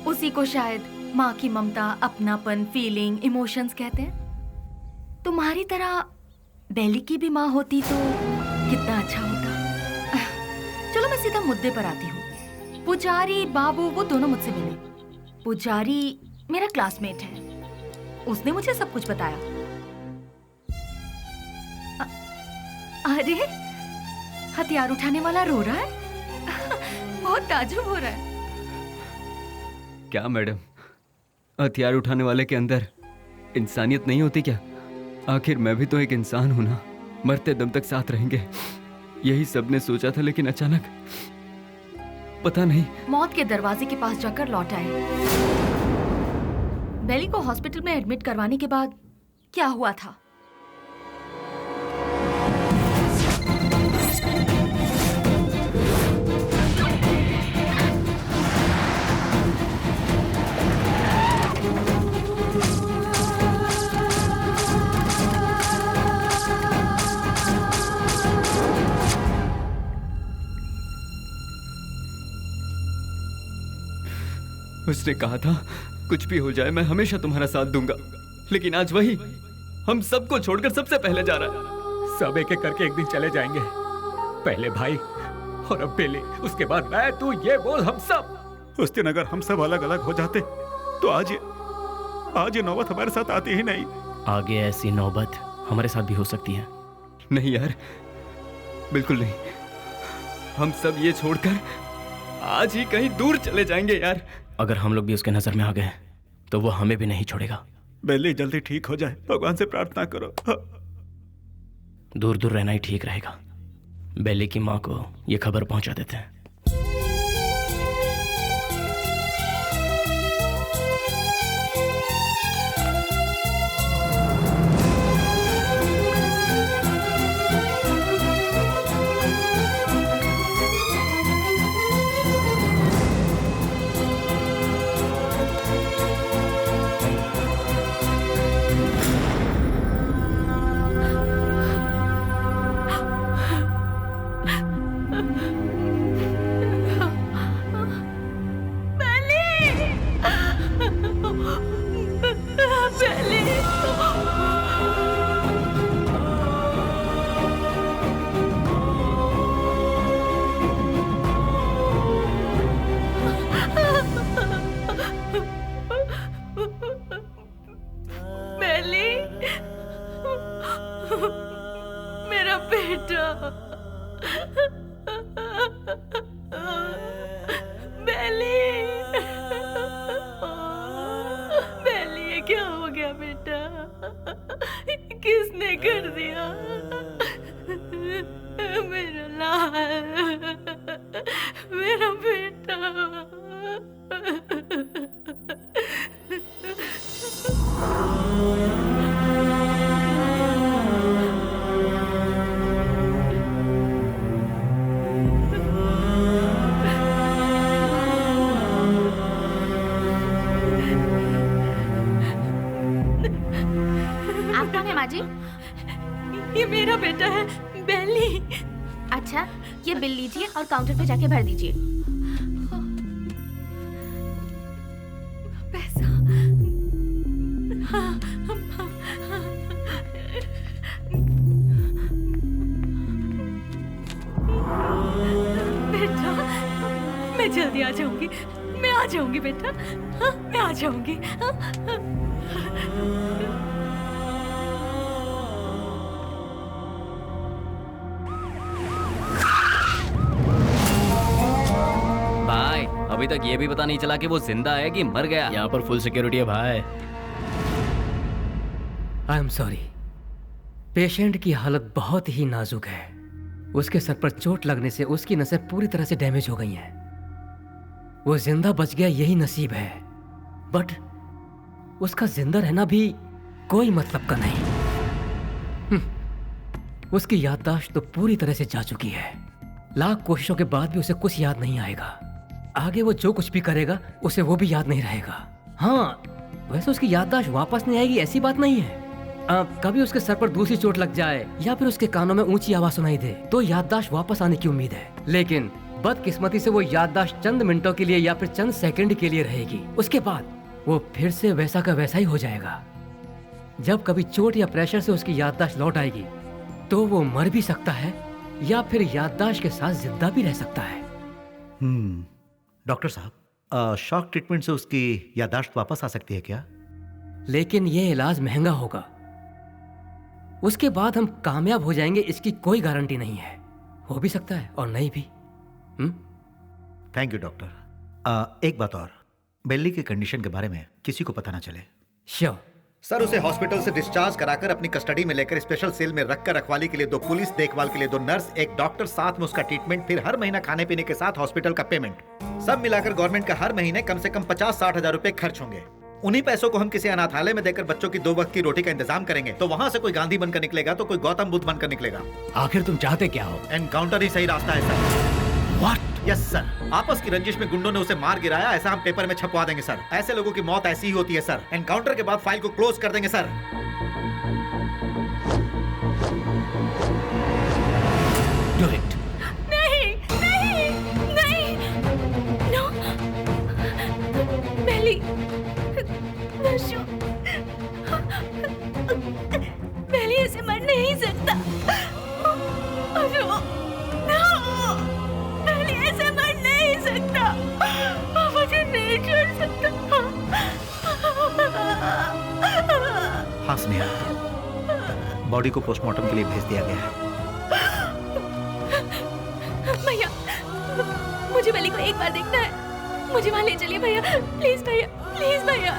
उसी को शायद माँ की ममता, अपनापन, फीलिंग, इमोशंस कहते हैं। तुम्हारी तरह बेली की भी माँ होती तो कितना अच्छा होता। चलो मैं सीधा मुद्दे पर आती हूँ। पुजारी बाबू वो दोनों मुझसे मिले। पुजारी मेरा क्लासमेट है, उसने मुझे सब कुछ बताया। अरे हथियार उठाने वाला रो रहा है। बहुत ताज्जुब हो रहा है। क्या मैडम, हथियार उठाने वाले के अंदर इंसानियत नहीं होती क्या? आखिर मैं भी तो एक इंसान हूं ना, मरते दम तक साथ रहेंगे, यही सबने सोचा था, लेकिन अचानक पता नहीं। मौत के दरवाजे के पास जाकर लौट आए। बेली को हॉस्पिटल में एडमिट करवाने के बाद क्या हुआ था? उसने कहा था कुछ भी हो जाए मैं हमेशा तुम्हारा साथ दूंगा, लेकिन आज वही हम सबको छोड़कर सबसे पहले जा रहा है। सब एक एक करके एक दिन चले जाएंगे, पहले भाई और अब बेली, उसके बाद मैं, तू, ये बोल हम सब। उस दिन अगर हम सब अलग अलग हो जाते तो आज ये नौबत हमारे साथ आती ही नहीं। आगे ऐसी नौबत हमारे साथ भी हो सकती है। नहीं यार, बिल्कुल नहीं। हम सब ये छोड़कर आज ही कहीं दूर चले जाएंगे यार। अगर हम लोग भी उसके नजर में आ गए तो वो हमें भी नहीं छोड़ेगा। बेली जल्दी ठीक हो जाए, भगवान से प्रार्थना करो। दूर दूर रहना ही ठीक रहेगा। बेली की माँ को ये खबर पहुंचा देते हैं। मेरा बेटा बेली, बेली ये क्या हो गया बेटा? किसने कर दिया? मेरा लाल, मेरा बेटा। आप कौन है माँ जी? ये मेरा बेटा है, बेली। अच्छा, ये बिल लीजिए और काउंटर पे जाके भर दीजिए। पैसा? हाँ, जल्दी आ जाऊंगी, मैं आ जाऊंगी बेटा, हाँ, मैं आ जाऊंगी। भाई अभी तक ये भी पता नहीं चला कि वो जिंदा है कि मर गया। यहाँ पर फुल सिक्योरिटी है भाई। आई एम सॉरी, पेशेंट की हालत बहुत ही नाजुक है। उसके सर पर चोट लगने से उसकी नसें पूरी तरह से डैमेज हो गई हैं। वो जिंदा बच गया यही नसीब है, बट उसका जिंदा रहना भी कोई मतलब का नहीं। उसकी याददाश्त तो पूरी तरह से जा चुकी है। लाख कोशिशों के बाद भी उसे कुछ याद नहीं आएगा। आगे वो जो कुछ भी करेगा उसे वो भी याद नहीं रहेगा। हाँ, वैसे उसकी याददाश्त वापस नहीं आएगी ऐसी बात नहीं है। कभी उसके सर पर दूसरी चोट लग जाए या फिर उसके कानों में ऊंची आवाज सुनाई दे तो याददाश्त वापस आने की उम्मीद है, लेकिन बदकिस्मती से वो याददाश्त चंद मिनटों के लिए या फिर चंद सेकंड के लिए रहेगी। उसके बाद वो फिर से वैसा का वैसा ही हो जाएगा। जब कभी चोट या प्रेशर से उसकी याददाश्त लौट आएगी तो वो मर भी सकता है या फिर याददाश्त के साथ जिंदा भी रह सकता है। डॉक्टर साहब, शॉक ट्रीटमेंट से उसकी याददाश्त वापस आ सकती है क्या? लेकिन ये इलाज महंगा होगा। उसके बाद हम कामयाब हो जाएंगे इसकी कोई गारंटी नहीं है। हो भी सकता है और नहीं भी। Thank you doctor. एक बात और, बेली की कंडीशन के बारे में किसी को पता ना चले। श्योर सर, उसे हॉस्पिटल से डिस्चार्ज कराकर अपनी कस्टडी में लेकर स्पेशल सेल में रखकर रखवाली के लिए 2 पुलिस, देखभाल के लिए 2 नर्स, एक डॉक्टर, साथ में उसका ट्रीटमेंट, फिर हर महीना खाने पीने के साथ हॉस्पिटल का पेमेंट, सब मिलाकर गवर्नमेंट का हर महीने कम से कम 50-60 हजार रुपए खर्च होंगे। उन्हीं पैसों को हम किसी अनाथालय में देकर बच्चों की 2 वक्त की रोटी का इंतजाम करेंगे तो वहां से कोई गांधी बनकर निकलेगा तो कोई गौतम बुद्ध बनकर निकलेगा। आखिर तुम चाहते क्या हो? एनकाउंटर ही सही रास्ता है सर। व्हाट? यस सर, आपस की रंजिश में गुंडों ने उसे मार गिराया, ऐसा हम पेपर में छपवा देंगे सर। ऐसे लोगों की मौत ऐसी ही होती है सर। एनकाउंटर के बाद फाइल को क्लोज कर देंगे सर। Do it. नहीं, नहीं, नहीं, नो, बेली, नशो, बेली ऐसे मर नहीं सकता। अशो, नो, बेली ऐसे मर नहीं सकता। मुझे नहीं छोड़ सकता। हाँ स्नेहा, बॉडी को पोस्टमार्टम के लिए भेज दिया गया है। भैया, मुझे बेली को एक बार देखना है। मुझे वहाँ ले चलिए भैया, प्लीज भैया, प्लीज भैया।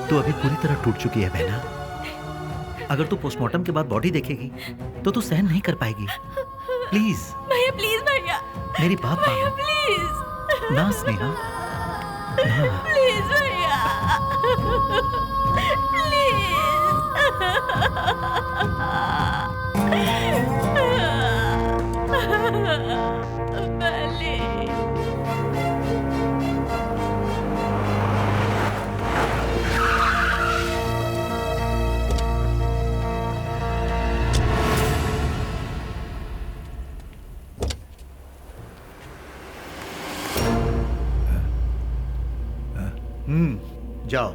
तू अभी पूरी तरह टूट चुकी है बहना। अगर तू पोस्टमार्टम के बाद बॉडी देखेगी तो तू सहन नहीं कर पाएगी। प्लीज भैया, प्लीज भैया, मेरी बात भैया, मानो प्लीज ना स्नेहा, ना। प्लीज भैया, जाओ।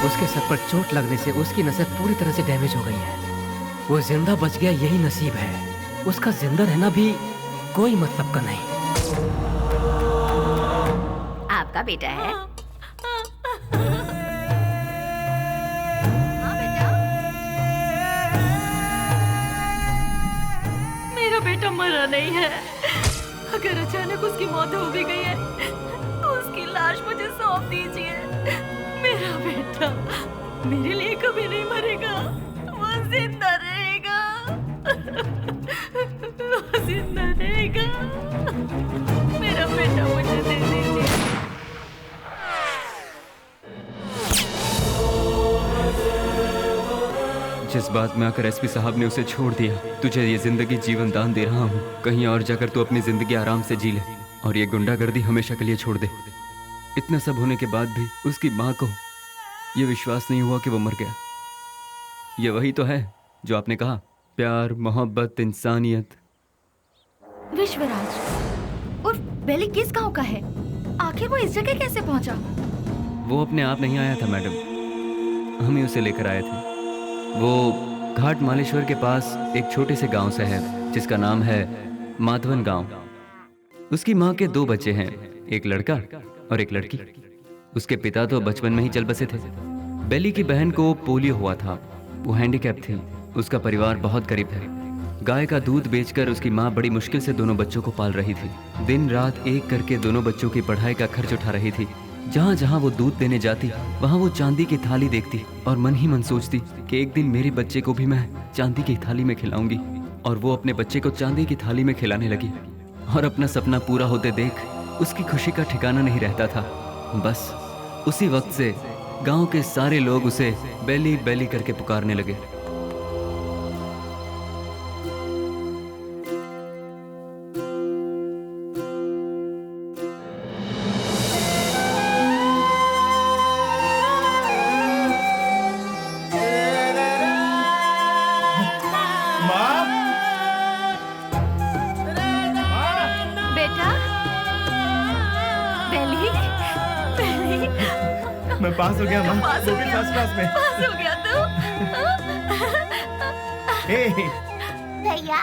उसके सर पर चोट लगने से उसकी नसें पूरी तरह से डैमेज हो गई हैं। वो जिंदा बच गया यही नसीब है। उसका जिंदा रहना भी कोई मतलब का नहीं। आपका बेटा है? मेरा बेटा मरा नहीं है। अगर अचानक उसकी मौत हो भी गई है तो उसकी लाश मुझे सौंप दीजिए। मेरा बेटा मेरे लिए कभी नहीं मरेगा, वो जिंदा रहेगा, वो जिंदा रहेगा। मेरा बेटा मुझे दे दीजिए। जिस बात में आकर एसपी साहब ने उसे छोड़ दिया, तुझे ये जिंदगी जीवन दान दे रहा हूँ। कहीं और जाकर तू अपनी जिंदगी आराम से जी ले और ये गुंडागर्दी हमेशा के लिए छोड़ दे। इतना सब होने के बाद भी उसकी माँ को ये विश्वास नहीं हुआ कि वो मर गया। ये वही तो है जो आपने कहा, प्यार, मोहब्बत, इंसानियत। विश्वराज और बेली किस गांव का है? आखिर वो इस जगह कैसे पहुंचा? वो अपने आप नहीं आया था मैडम, हम ही उसे लेकर आए थे। वो घाट मालेश्वर के पास एक छोटे से गांव से है जिसका नाम है माधवन गांव। उसकी माँ के 2 बच्चे हैं, एक लड़का और एक लड़की। उसके पिता तो बचपन में ही चल बसे थे। बेली की बहन को पोलियो हुआ था, वो हैंडीकैप थी। उसका परिवार बहुत गरीब है। गाय का दूध बेचकर उसकी माँ बड़ी मुश्किल से दोनों बच्चों को पाल रही थी। दिन रात एक करके दोनों बच्चों की पढ़ाई का खर्च उठा रही थी। जहाँ जहाँ वो दूध देने जाती वहाँ वो चांदी की थाली देखती और मन ही मन सोचती कि एक दिन मेरे बच्चे को भी मैं चांदी की थाली में खिलाऊंगी। और वो अपने बच्चे को चांदी की थाली में खिलाने लगी और अपना सपना पूरा होते देख उसकी खुशी का ठिकाना नहीं रहता था। बस उसी वक्त से गांव के सारे लोग उसे बेली बेली करके पुकारने लगे। मैं पास हो गया माँ, वो भी फर्स्ट क्लास में। पास हो गया तू? भैया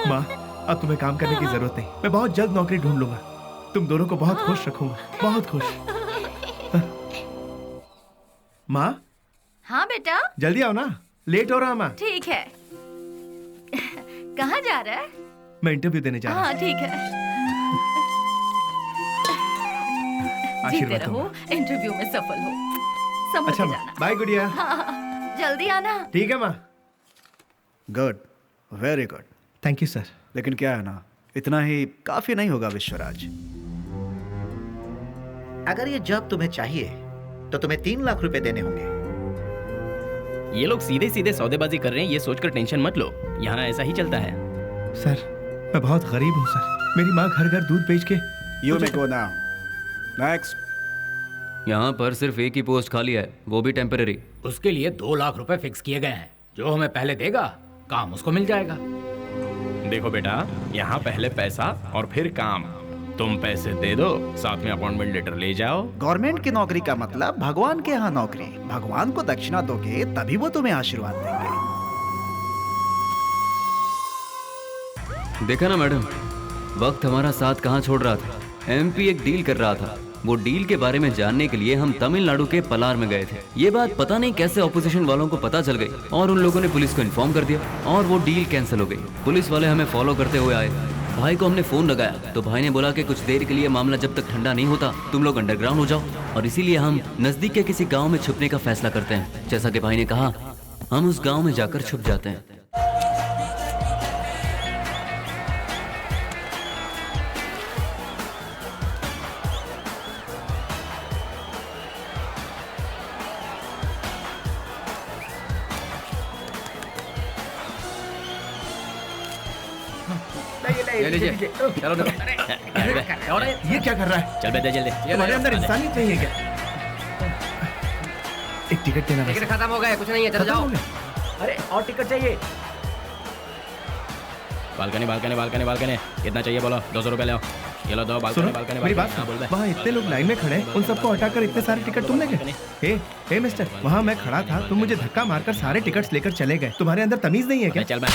माँ, अब तुम्हें काम करने की जरूरत नहीं। मैं बहुत जल्द नौकरी ढूंढ लूंगा। तुम दोनों को बहुत खुश रखूंगा, बहुत खुश। माँ, हाँ बेटा, जल्दी आओ ना, लेट हो रहा माँ। ठीक है। कहाँ जा रहा है? मैं इंटरव्यू देने जा रहा हूँ। हाँ ठीक है। जीते आशीर्वाद रहो, इंटरव्यू में सफल हो। समझ अच्छा के माँ, जाना। बाय गुड़िया। हाँ, जल्दी आना। ठीक है माँ। Good, very good. Thank you sir. लेकिन क्या है ना, इतना ही काफी नहीं होगा विश्वराज। अगर ये जॉब तुम्हें चाहिए तो तुम्हें 3 लाख रुपए देने होंगे। ये लोग सीधे सीधे सौदेबाजी कर रहे हैं, ये सोचकर टेंशन मत लो। यहाँ ऐसा ही चलता है। सर, मैं बहुत गरीब हूँ सर। मेरी माँ घर घर दूध बेच के। You may go now. Next. यहाँ पर सिर्फ एक ही पोस्ट खाली है, वो भी टेम्पररी। उसके लिए 2 लाख रुपए फिक्स किए गए हैं। जो हमें पहले देगा काम उसको मिल जाएगा। देखो बेटा, यहाँ पहले पैसा और फिर काम। तुम पैसे दे दो, साथ में अपॉइंटमेंट लेटर ले जाओ। गवर्नमेंट की नौकरी का मतलब भगवान के यहाँ नौकरी। भगवान को दक्षिणा दोगे तभी वो तुम्हें आशीर्वाद देंगे। देखा ना मैडम, वक्त हमारा साथ कहाँ छोड़ रहा था। एमपी एक डील कर रहा था। वो डील के बारे में जानने के लिए हम तमिलनाडु के पलार में गए थे। ये बात पता नहीं कैसे ऑपोजिशन वालों को पता चल गई और उन लोगों ने पुलिस को इन्फॉर्म कर दिया और वो डील कैंसिल हो गई। पुलिस वाले हमें फॉलो करते हुए आए। भाई को हमने फोन लगाया तो भाई ने बोला कि कुछ देर के लिए मामला जब तक ठंडा नहीं होता तुम लोग अंडरग्राउंड हो जाओ। और इसीलिए हम नजदीक के किसी गाँव में छुपने का फैसला करते हैं। जैसा कि भाई ने कहा, हम उस गाँव में जाकर छुप जाते हैं। ले लीजिए। चलो दो। ये क्या कर रहा है? चल बेटा जल्दी। तुम्हारे अंदर इंसानियत नहीं है क्या? एक टिकट देना। टिकट खत्म हो गया, कुछ नहीं है, चलो जाओ। अरे और टिकट चाहिए। बालकनी बालकनी बालकनी बालकनी कितना चाहिए बोलो? 200 रुपए ले आओ। ये लो दो बालकनी बालकनी। मेरी बात सुनो, वहाँ इतने लोग लाइन में खड़े हैं, उन सबको हटाकर इतने सारे टिकट तुमने गए? हे मिस्टर, वहाँ मैं खड़ा था, तुम मुझे धक्का मारकर सारे टिकट्स लेकर चले गए। तुम्हारे अंदर तमीज नहीं है क्या? चल मैं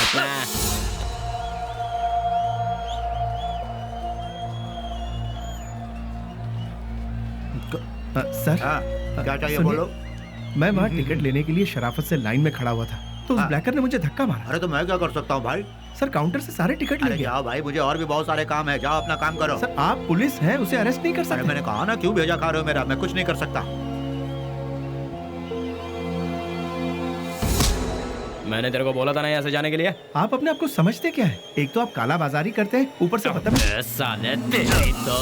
सर, क्या चाहिए सुनिए, बोलो। मैं वहाँ टिकट लेने के लिए शराफत से लाइन में खड़ा हुआ था तो उस ब्लैकर ने मुझे धक्का मारा। अरे तो मैं क्या कर सकता हूँ भाई? सर, काउंटर से सारे टिकट ले अरे गया। जाओ भाई, मुझे और भी बहुत सारे काम है। जाओ अपना काम करो। सर, आप पुलिस हैं, उसे अरेस्ट नहीं कर सकते। अरे मैंने कहा ना, क्यों भेजा खा रहे हो मेरा? मैं कुछ नहीं कर सकता। मैंने तेरे को बोला था ना यहाँ से जाने के लिए। आप अपने आप को समझते क्या है? एक तो आप काला बाजारी करते हैं, ऊपर से बदतमीज। साले तेरी तो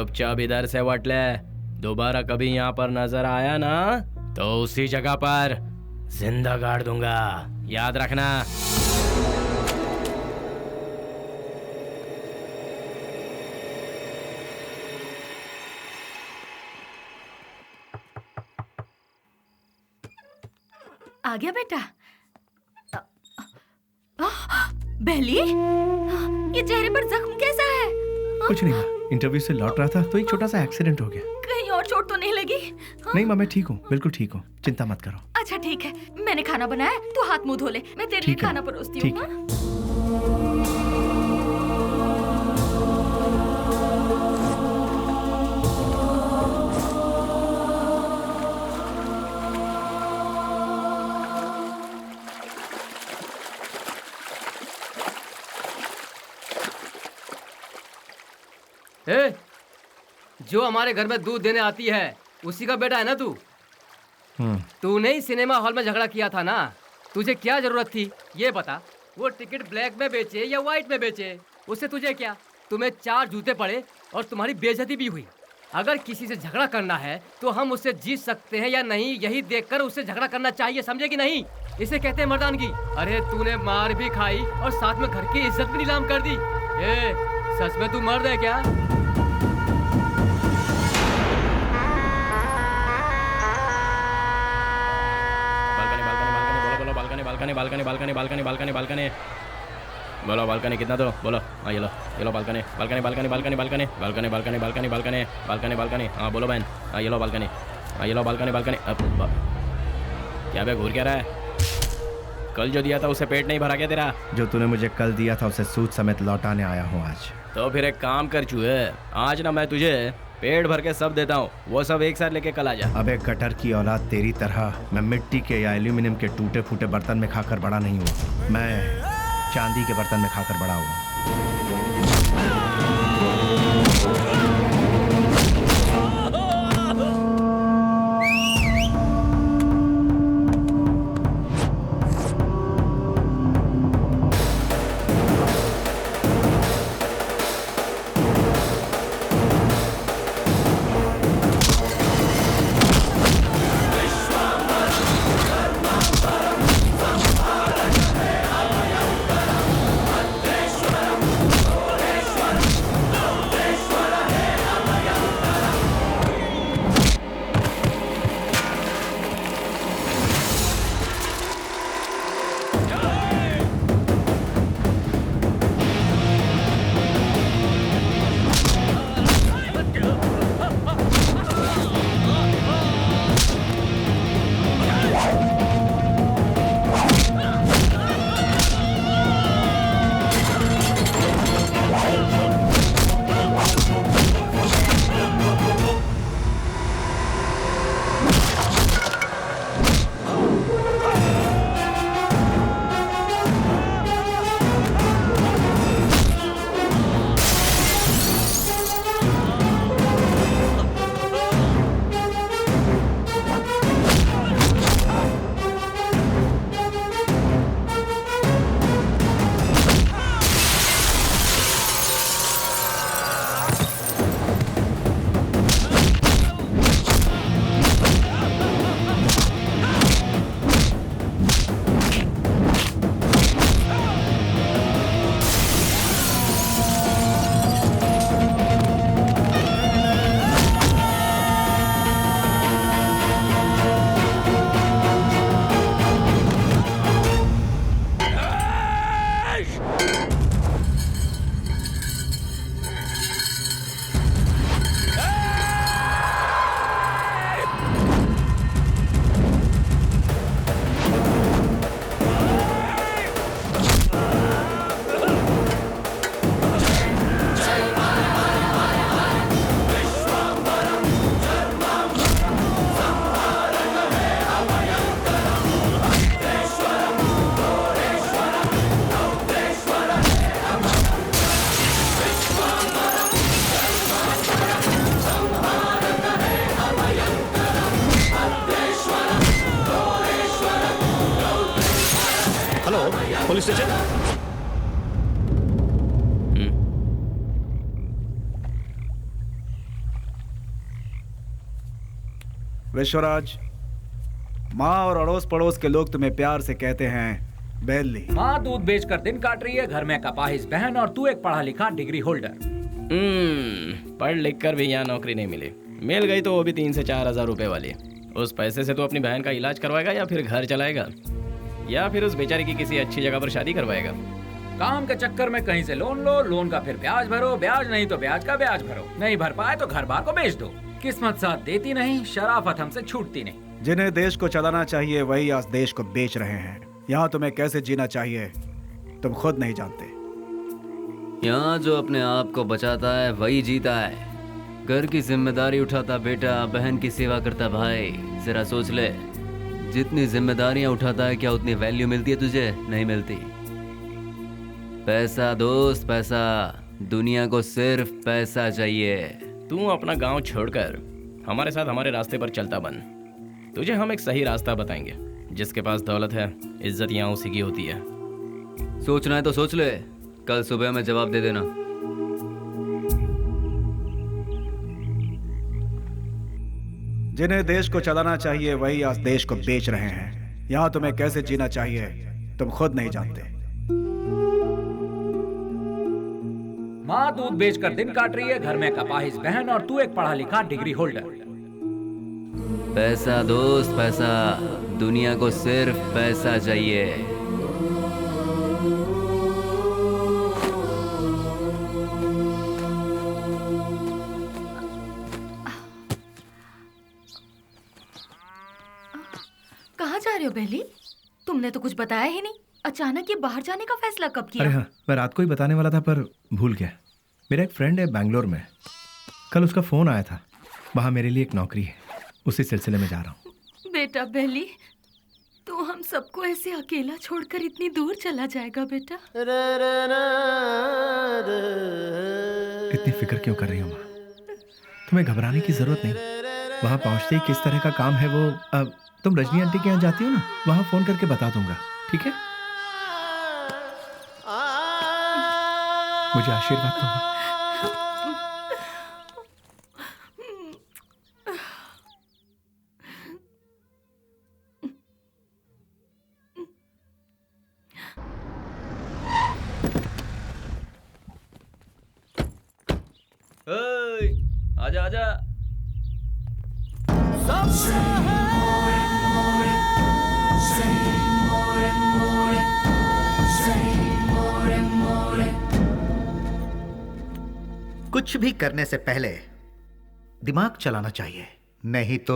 चुपचाप इधर से वट ले। दोबारा कभी यहाँ पर नजर आया ना तो उसी जगह पर जिंदा गाड़ दूंगा, याद रखना। आ गया बेटा। बेली, ये चेहरे पर जख्म कैसा है? कुछ नहीं माँ, इंटरव्यू से लौट रहा था तो एक छोटा सा एक्सीडेंट हो गया। कहीं और चोट तो नहीं लगी? नहीं माँ, मैं ठीक हूँ, बिल्कुल ठीक हूँ, चिंता मत करो। अच्छा ठीक है, मैंने खाना बनाया, तू हाथ मुंह धो ले, मैं तेरे लिए खाना परोसती हूँ। ए, जो हमारे घर में दूध देने आती है उसी का बेटा है ना तू? तूने ही सिनेमा हॉल में झगड़ा किया था ना, तुझे क्या जरूरत थी ये बता? वो टिकट ब्लैक में बेचे या व्हाइट में बेचे, उससे तुझे क्या? तुम्हें 4 जूते पड़े और तुम्हारी बेइज्जती भी हुई। अगर किसी से झगड़ा करना है तो हम उससे जीत सकते हैं या नहीं यही देखकर उससे झगड़ा करना चाहिए, समझे कि नहीं? इसे कहते हैं मर्दानगी। अरे तूने मार भी खाई और साथ में घर की इज्जत भी नीलाम कर दी। ए, सच में तू मर्द है क्या? Balcony balcony balcony balcony balcony बोलो, बालकनी कितना दो बोलो। हाँ ये लो balcony balcony balcony balcony balcony balcony balcony balcony balcony balcony balcony हाँ बोलो बहन। हाँ ये लो बालकनी, हाँ ये लो बालकनी बालकनी। क्या बे घूर क्या रहा है? कल जो दिया था उसे पेट नहीं भरा क्या तेरा? जो तूने मुझे कल दिया था उसे सूद समेत लौटाने आया हूँ आज। तो फिर एक काम कर चूहे, आज ना मैं तुझे पेट भर के सब देता हूँ, वो सब एक साथ लेके कल आ जा। अबे गटर की औलाद, तेरी तरह मैं मिट्टी के या एल्यूमिनियम के टूटे फूटे बर्तन में खाकर बड़ा नहीं हुआ, मैं चांदी के बर्तन में खाकर बड़ा हुआ। Police station. विश्वराज, माँ और अड़ोस पड़ोस के लोग तुम्हें प्यार से कहते हैं बेली। माँ दूध बेचकर दिन काट रही है, घर में कपाहिस बहन, और तू एक पढ़ा लिखा डिग्री होल्डर। पढ़ लिख कर भी यहाँ नौकरी नहीं मिली। मिल गई तो वो भी 3 से 4 हजार रुपए वाली। उस पैसे से तो अपनी बहन का इलाज करवाएगा या फिर घर चलाएगा, या फिर उस बेचारी की किसी अच्छी जगह पर शादी करवाएगा। काम के चक्कर में कहीं से लोन लो, लोन का फिर ब्याज भरो, ब्याज नहीं तो ब्याज का ब्याज भरो, नहीं भर पाए तो घर बार को बेच दो। किस्मत साथ देती नहीं, शराफत हमसे छूटती नहीं। जिन्हें देश को चलाना चाहिए वही आज देश को बेच रहे हैं। यहाँ तुम्हें कैसे जीना चाहिए तुम खुद नहीं जानते। यहाँ जो अपने आप को बचाता है वही जीता है। घर की जिम्मेदारी उठाता बेटा, बहन की सेवा करता भाई। जरा सोच ले, जितनी जिम्मेदारियां उठाता है क्या उतनी वैल्यू मिलती है तुझे? नहीं मिलती। पैसा दोस्त पैसा, दुनिया को सिर्फ पैसा चाहिए। तू अपना गांव छोड़कर हमारे साथ हमारे रास्ते पर चलता बन। तुझे हम एक सही रास्ता बताएंगे। जिसके पास दौलत है, इज्जत यहाँ उसी की होती है। सोचना है तो सोच ले, कल सुबह में जवाब दे देना। जिन्हें देश को चलाना चाहिए वही आज देश को बेच रहे हैं। यहाँ तुम्हें कैसे जीना चाहिए तुम खुद नहीं जानते। माँ दूध बेचकर दिन काट रही है, घर में कपाहिस बहन, और तू एक पढ़ा लिखा डिग्री होल्डर। पैसा दोस्त पैसा, दुनिया को सिर्फ पैसा चाहिए। कहाँ जा रहे हो बेली? तुमने तो कुछ बताया ही नहीं। अचानक ये बाहर जाने का फैसला कब किया? अरे हाँ, मैं रात को ही बताने वाला था पर भूल गया। मेरा एक फ्रेंड है बैंगलोर में, कल उसका फोन आया था। वहाँ मेरे लिए एक नौकरी है, उसी सिलसिले में जा रहा हूँ। बेटा बेली, तू हम सबको ऐसे अकेला छोड़कर इतनी दूर चला जाएगा बेटा? इतनी फिक्र क्यों कर रही हो माँ? तुम्हें घबराने की जरूरत नहीं। वहाँ पहुँचते ही किस तरह का काम है वो, अब तुम रजनी आंटी के यहाँ जाती हो ना, वहाँ फोन करके बता दूंगा, ठीक है? मुझे आशीर्वाद दो माँ। आजा आजा। कुछ भी करने से पहले दिमाग चलाना चाहिए, नहीं तो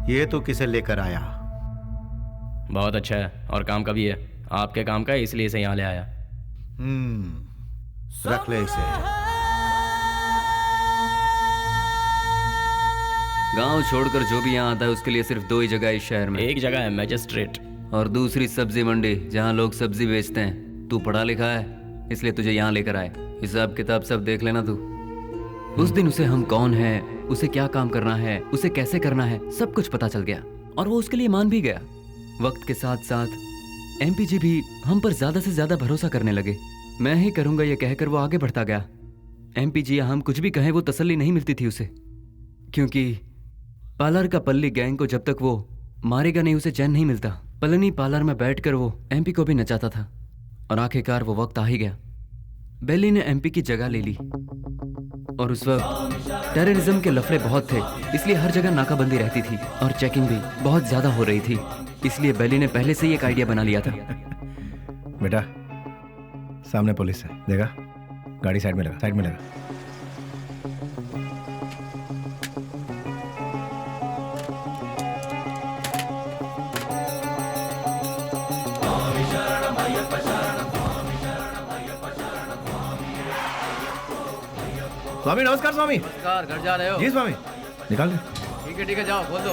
ये तो किसे लेकर आया? बहुत अच्छा है और काम का भी है। आपके काम का है इसलिए इसे यहाँ ले आया। रख ले इसे। गांव छोड़कर जो भी यहाँ आता है उसके लिए सिर्फ 2 ही जगह है इस शहर में। एक जगह है मैजिस्ट्रेट और दूसरी सब्जी मंडी, जहाँ लोग सब्जी बेचते हैं। तू पढ़ा लिखा है इसलिए तुझे यहाँ लेकर आए। हिसाब किताब सब देख लेना तू। उस दिन उसे हम कौन है, उसे क्या काम करना है, उसे कैसे करना है, सब कुछ पता चल गया और वो उसके लिए मान भी गया। वक्त के साथ साथ एमपी जी भी हम पर ज्यादा से ज्यादा भरोसा करने लगे। मैं ही करूंगा ये कहकर वो आगे बढ़ता गया। एमपी जी हम कुछ भी कहें वो तसल्ली नहीं मिलती थी उसे, क्योंकि पार्लर का पल्ली गैंग को जब तक वो मारेगा नहीं उसे चैन नहीं मिलता। पलनी पार्लर में बैठकर वो एमपी को भी नचाता था और आखिरकार वो वक्त आ ही गया। बेली ने एमपी की जगह ले ली और उस वक्त टेररिज्म के लफड़े बहुत थे, इसलिए हर जगह नाकाबंदी रहती थी और चेकिंग भी बहुत ज्यादा हो रही थी। इसलिए बेली ने पहले से ही एक आइडिया बना लिया था। बेटा सामने पुलिस है, देखा? गाड़ी साइड में लगा, साइड में लगा। स्वामी नमस्कार। स्वामी नमस्कार। घर जा रहे हो? जी स्वामी। निकाल दे। ठीक है जाओ, बोल दो।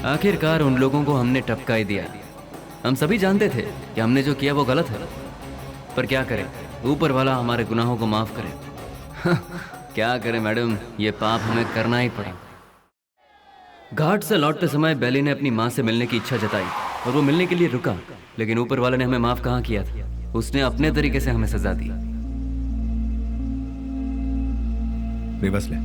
आखिरकार उन लोगों को हमने टपका ही दिया। हम सभी जानते थे कि हमने जो किया वो गलत है, पर क्या करें, ऊपर वाला हमारे गुनाहों को माफ करे। क्या करें मैडम, ये पाप हमें करना ही पड़ा। घाट से लौटते समय बेली ने अपनी माँ से मिलने की इच्छा जताई और वो मिलने के लिए रुका। लेकिन ऊपर वाले ने हमें माफ कहाँ किया था? उसने अपने तरीके से हमें सजा दी। रिवर्स ले।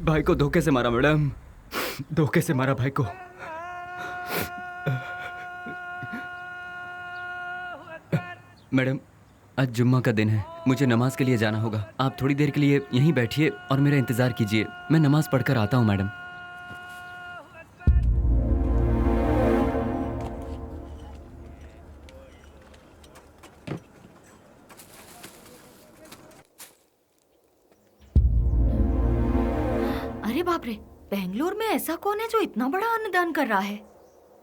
भाई को धोखे से मारा मैडम, धोखे से मारा भाई को। मैडम आज जुम्मा का दिन है, मुझे नमाज के लिए जाना होगा। आप थोड़ी देर के लिए यहीं बैठिए और मेरा इंतजार कीजिए, मैं नमाज पढ़कर आता हूँ मैडम। अरे बाप रे, बेंगलोर में ऐसा कौन है जो इतना बड़ा अन्नदान कर रहा है?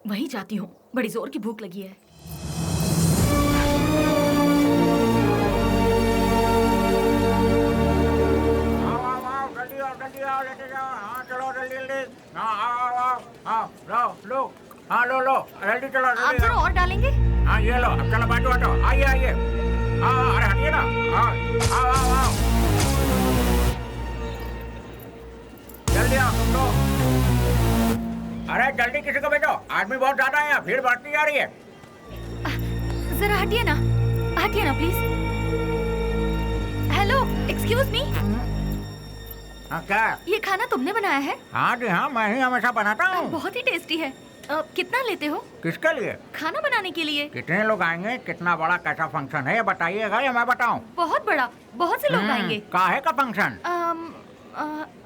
वहीं जाती हूँ, बड़ी जोर की भूख लगी है। लो जल्दी चलो। आप जरा और डालेंगे? हाँ ये लो, अब चलो बाजू हटो, आइए आइए। अरे हटिए ना। आओ। जल्दी आओ तुम लोग। अरे जल्दी किसी को भेजो, आदमी बहुत ज्यादा है, भीड़ बढ़ती जा रही है। जरा हटिए ना प्लीज। Hello, excuse me. हाँ क्या? ये खाना तुमने बनाया है? हाँ जी हाँ, मैं ही हमेशा बनाता हूँ। बहुत ही टेस्टी है। कितना लेते हो? किसके लिए? खाना बनाने के लिए। कितने लोग आएंगे, कितना बड़ा कैसा फंक्शन है ये बताइएगा या मैं बताऊँ? बहुत बड़ा, बहुत से लोग आएंगे। काहे का फंक्शन?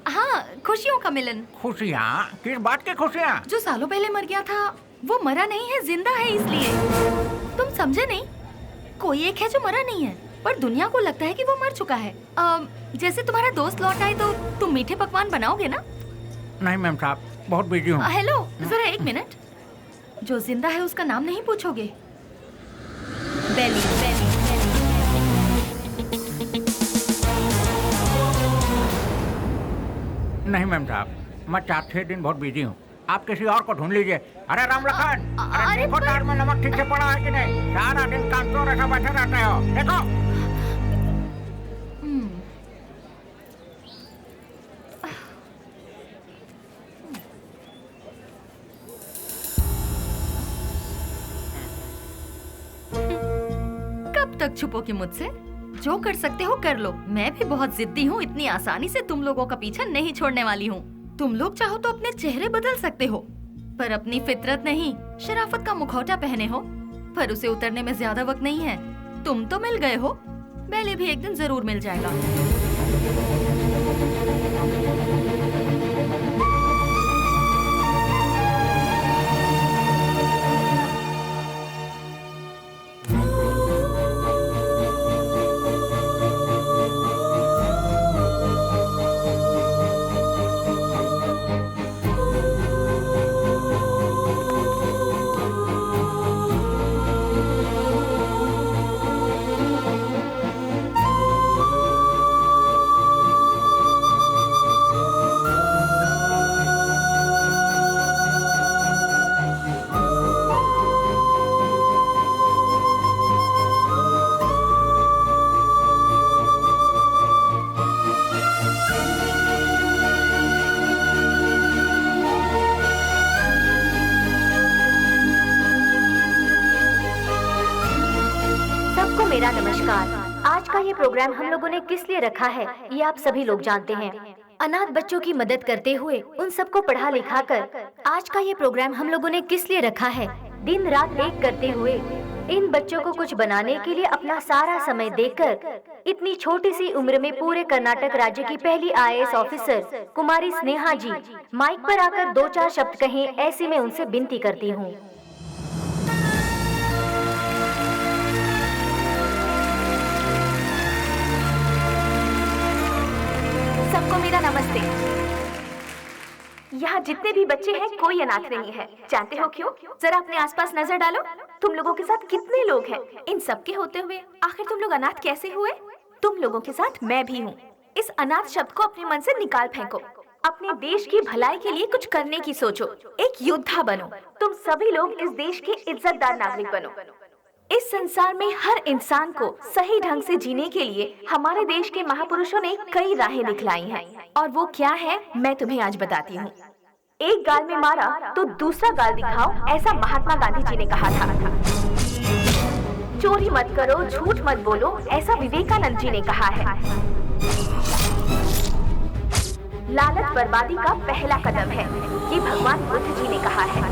हाँ, खुशियों का मिलन। खुशियाँ? किस बात की खुशियाँ? जो सालों पहले मर गया था वो मरा नहीं है, जिंदा है, इसलिए। तुम समझे नहीं? कोई एक है जो मरा नहीं है, पर दुनिया को लगता है कि वो मर चुका है। जैसे तुम्हारा दोस्त लौट आए तो तुम मीठे पकवान बनाओगे ना? नहीं मैम साहब, बहुत बिजी हूँ। हेलो, जरा एक मिनट। जो जिंदा है उसका नाम नहीं पूछोगे? बेली। नहीं मैम साहब, मैं 4-6 दिन बहुत बिजी हूँ, आप किसी और को ढूंढ लीजिए। अरे राम लखन, अरे देखो तार में नमक ठीक से पड़ा है कि नहीं? सारा दिन काम तो ऐसा बैठे रहते हो, देखो। कब तक छुपोगे मुझसे? जो कर सकते हो कर लो। मैं भी बहुत जिद्दी हूँ, इतनी आसानी से तुम लोगों का पीछा नहीं छोड़ने वाली हूँ। तुम लोग चाहो तो अपने चेहरे बदल सकते हो, पर अपनी फितरत नहीं, शराफत का मुखौटा पहने हो, पर उसे उतरने में ज्यादा वक्त नहीं है। तुम तो मिल गए हो, बेली भी एक दिन जरूर मिल जाएगा। मेरा नमस्कार। आज का ये प्रोग्राम हम लोगों ने किस लिए रखा है ये आप सभी लोग जानते हैं। अनाथ बच्चों की मदद करते हुए उन सबको पढ़ा लिखा कर आज का ये प्रोग्राम हम लोगों ने किस लिए रखा है, दिन रात एक करते हुए इन बच्चों को कुछ बनाने के लिए अपना सारा समय देकर इतनी छोटी सी उम्र में पूरे कर्नाटक राज्य की पहली IAS ऑफिसर कुमारी स्नेहा जी माइक पर आकर 2-4 शब्द कहें, ऐसी मैं उनसे विनती करती हूँ। सबको मेरा नमस्ते। यहाँ जितने भी बच्चे हैं कोई अनाथ नहीं है। जानते हो क्यों? जरा अपने आसपास नजर डालो, तुम लोगों के साथ कितने लोग हैं। इन सब के होते हुए आखिर तुम लोग अनाथ कैसे हुए? तुम लोगों के साथ मैं भी हूँ। इस अनाथ शब्द को अपने मन से निकाल फेंको। अपने देश की भलाई के लिए कुछ करने की सोचो, एक योद्धा बनो। तुम सभी लोग इस देश के इज्जतदार नागरिक बनो। इस संसार में हर इंसान को सही ढंग से जीने के लिए हमारे देश के महापुरुषों ने कई राहें दिखलाई हैं, और वो क्या है मैं तुम्हें आज बताती हूँ। एक गाल में मारा तो दूसरा गाल दिखाओ, ऐसा महात्मा गांधी जी ने कहा था। चोरी मत करो, झूठ मत बोलो, ऐसा विवेकानंद जी ने कहा है। लालच बर्बादी का पहला कदम है, ये भगवान बुद्ध जी ने कहा है।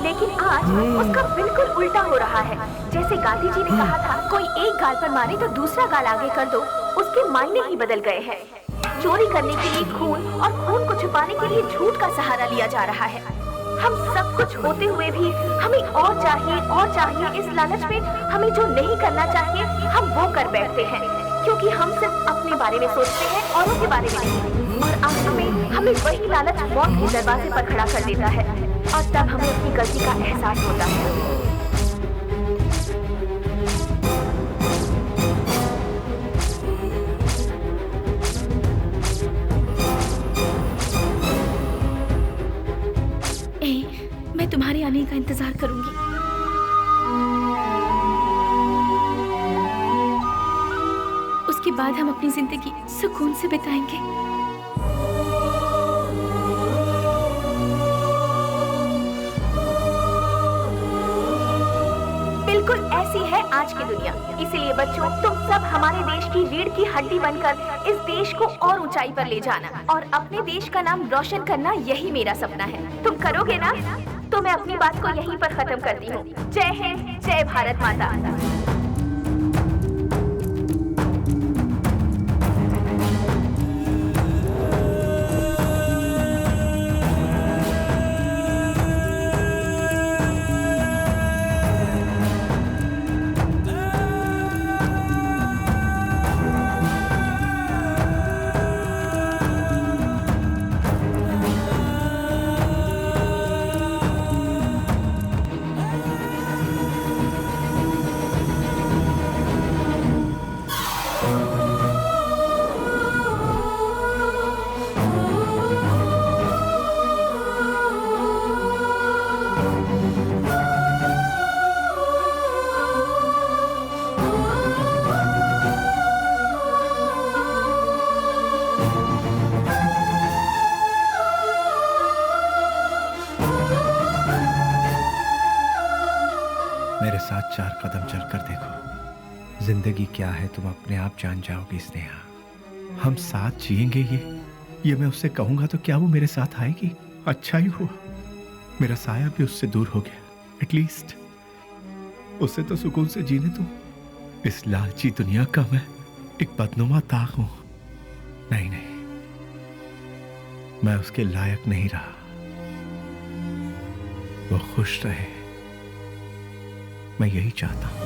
लेकिन आज उसका बिल्कुल उल्टा हो रहा है। जैसे गांधी जी ने कहा था, कोई एक गाल पर मारे तो दूसरा गाल आगे कर दो, उसके मायने ही बदल गए हैं। चोरी करने के लिए खून और खून को छुपाने के लिए झूठ का सहारा लिया जा रहा है। हम सब कुछ होते हुए भी हमें और चाहिए। इस लालच में हमें जो नहीं करना चाहिए हम वो कर बैठते हैं, क्योंकि हम सिर्फ अपने बारे में सोचते हैं, औरों के बारे में नहीं। और आखिर में हमें वही लालच मौत के दरवाजे पर खड़ा कर देता है, और तब हमें अपनी गलती का एहसास होता है। मैं तुम्हारे आने का इंतजार करूंगी। उसके बाद हम अपनी जिंदगी सुकून से बिताएंगे। बिल्कुल ऐसी है आज की दुनिया। इसीलिए बच्चों, तुम सब हमारे देश की रीढ़ की हड्डी बनकर इस देश को और ऊंचाई पर ले जाना और अपने देश का नाम रोशन करना, यही मेरा सपना है। तुम करोगे ना? तो मैं अपनी बात को यहीं पर खत्म करती हूँ। जय हिंद, जय भारत माता। मेरे साथ 4 कदम चलकर देखो। जिंदगी क्या है तुम अपने आप जान जाओगी स्नेहा। हम साथ जिएंगे ये मैं उससे कहूंगा तो क्या वो मेरे साथ आएगी? अच्छा ही हुआ मेरा साया भी उससे दूर हो गया। एटलीस्ट उससे तो सुकून से जीने दो। इस लालची दुनिया का मैं एक बदनुमा ताक हूं। नहीं, मैं उसके लायक नहीं रहा। वो खुश रहे, मैं यही चाहता हूं।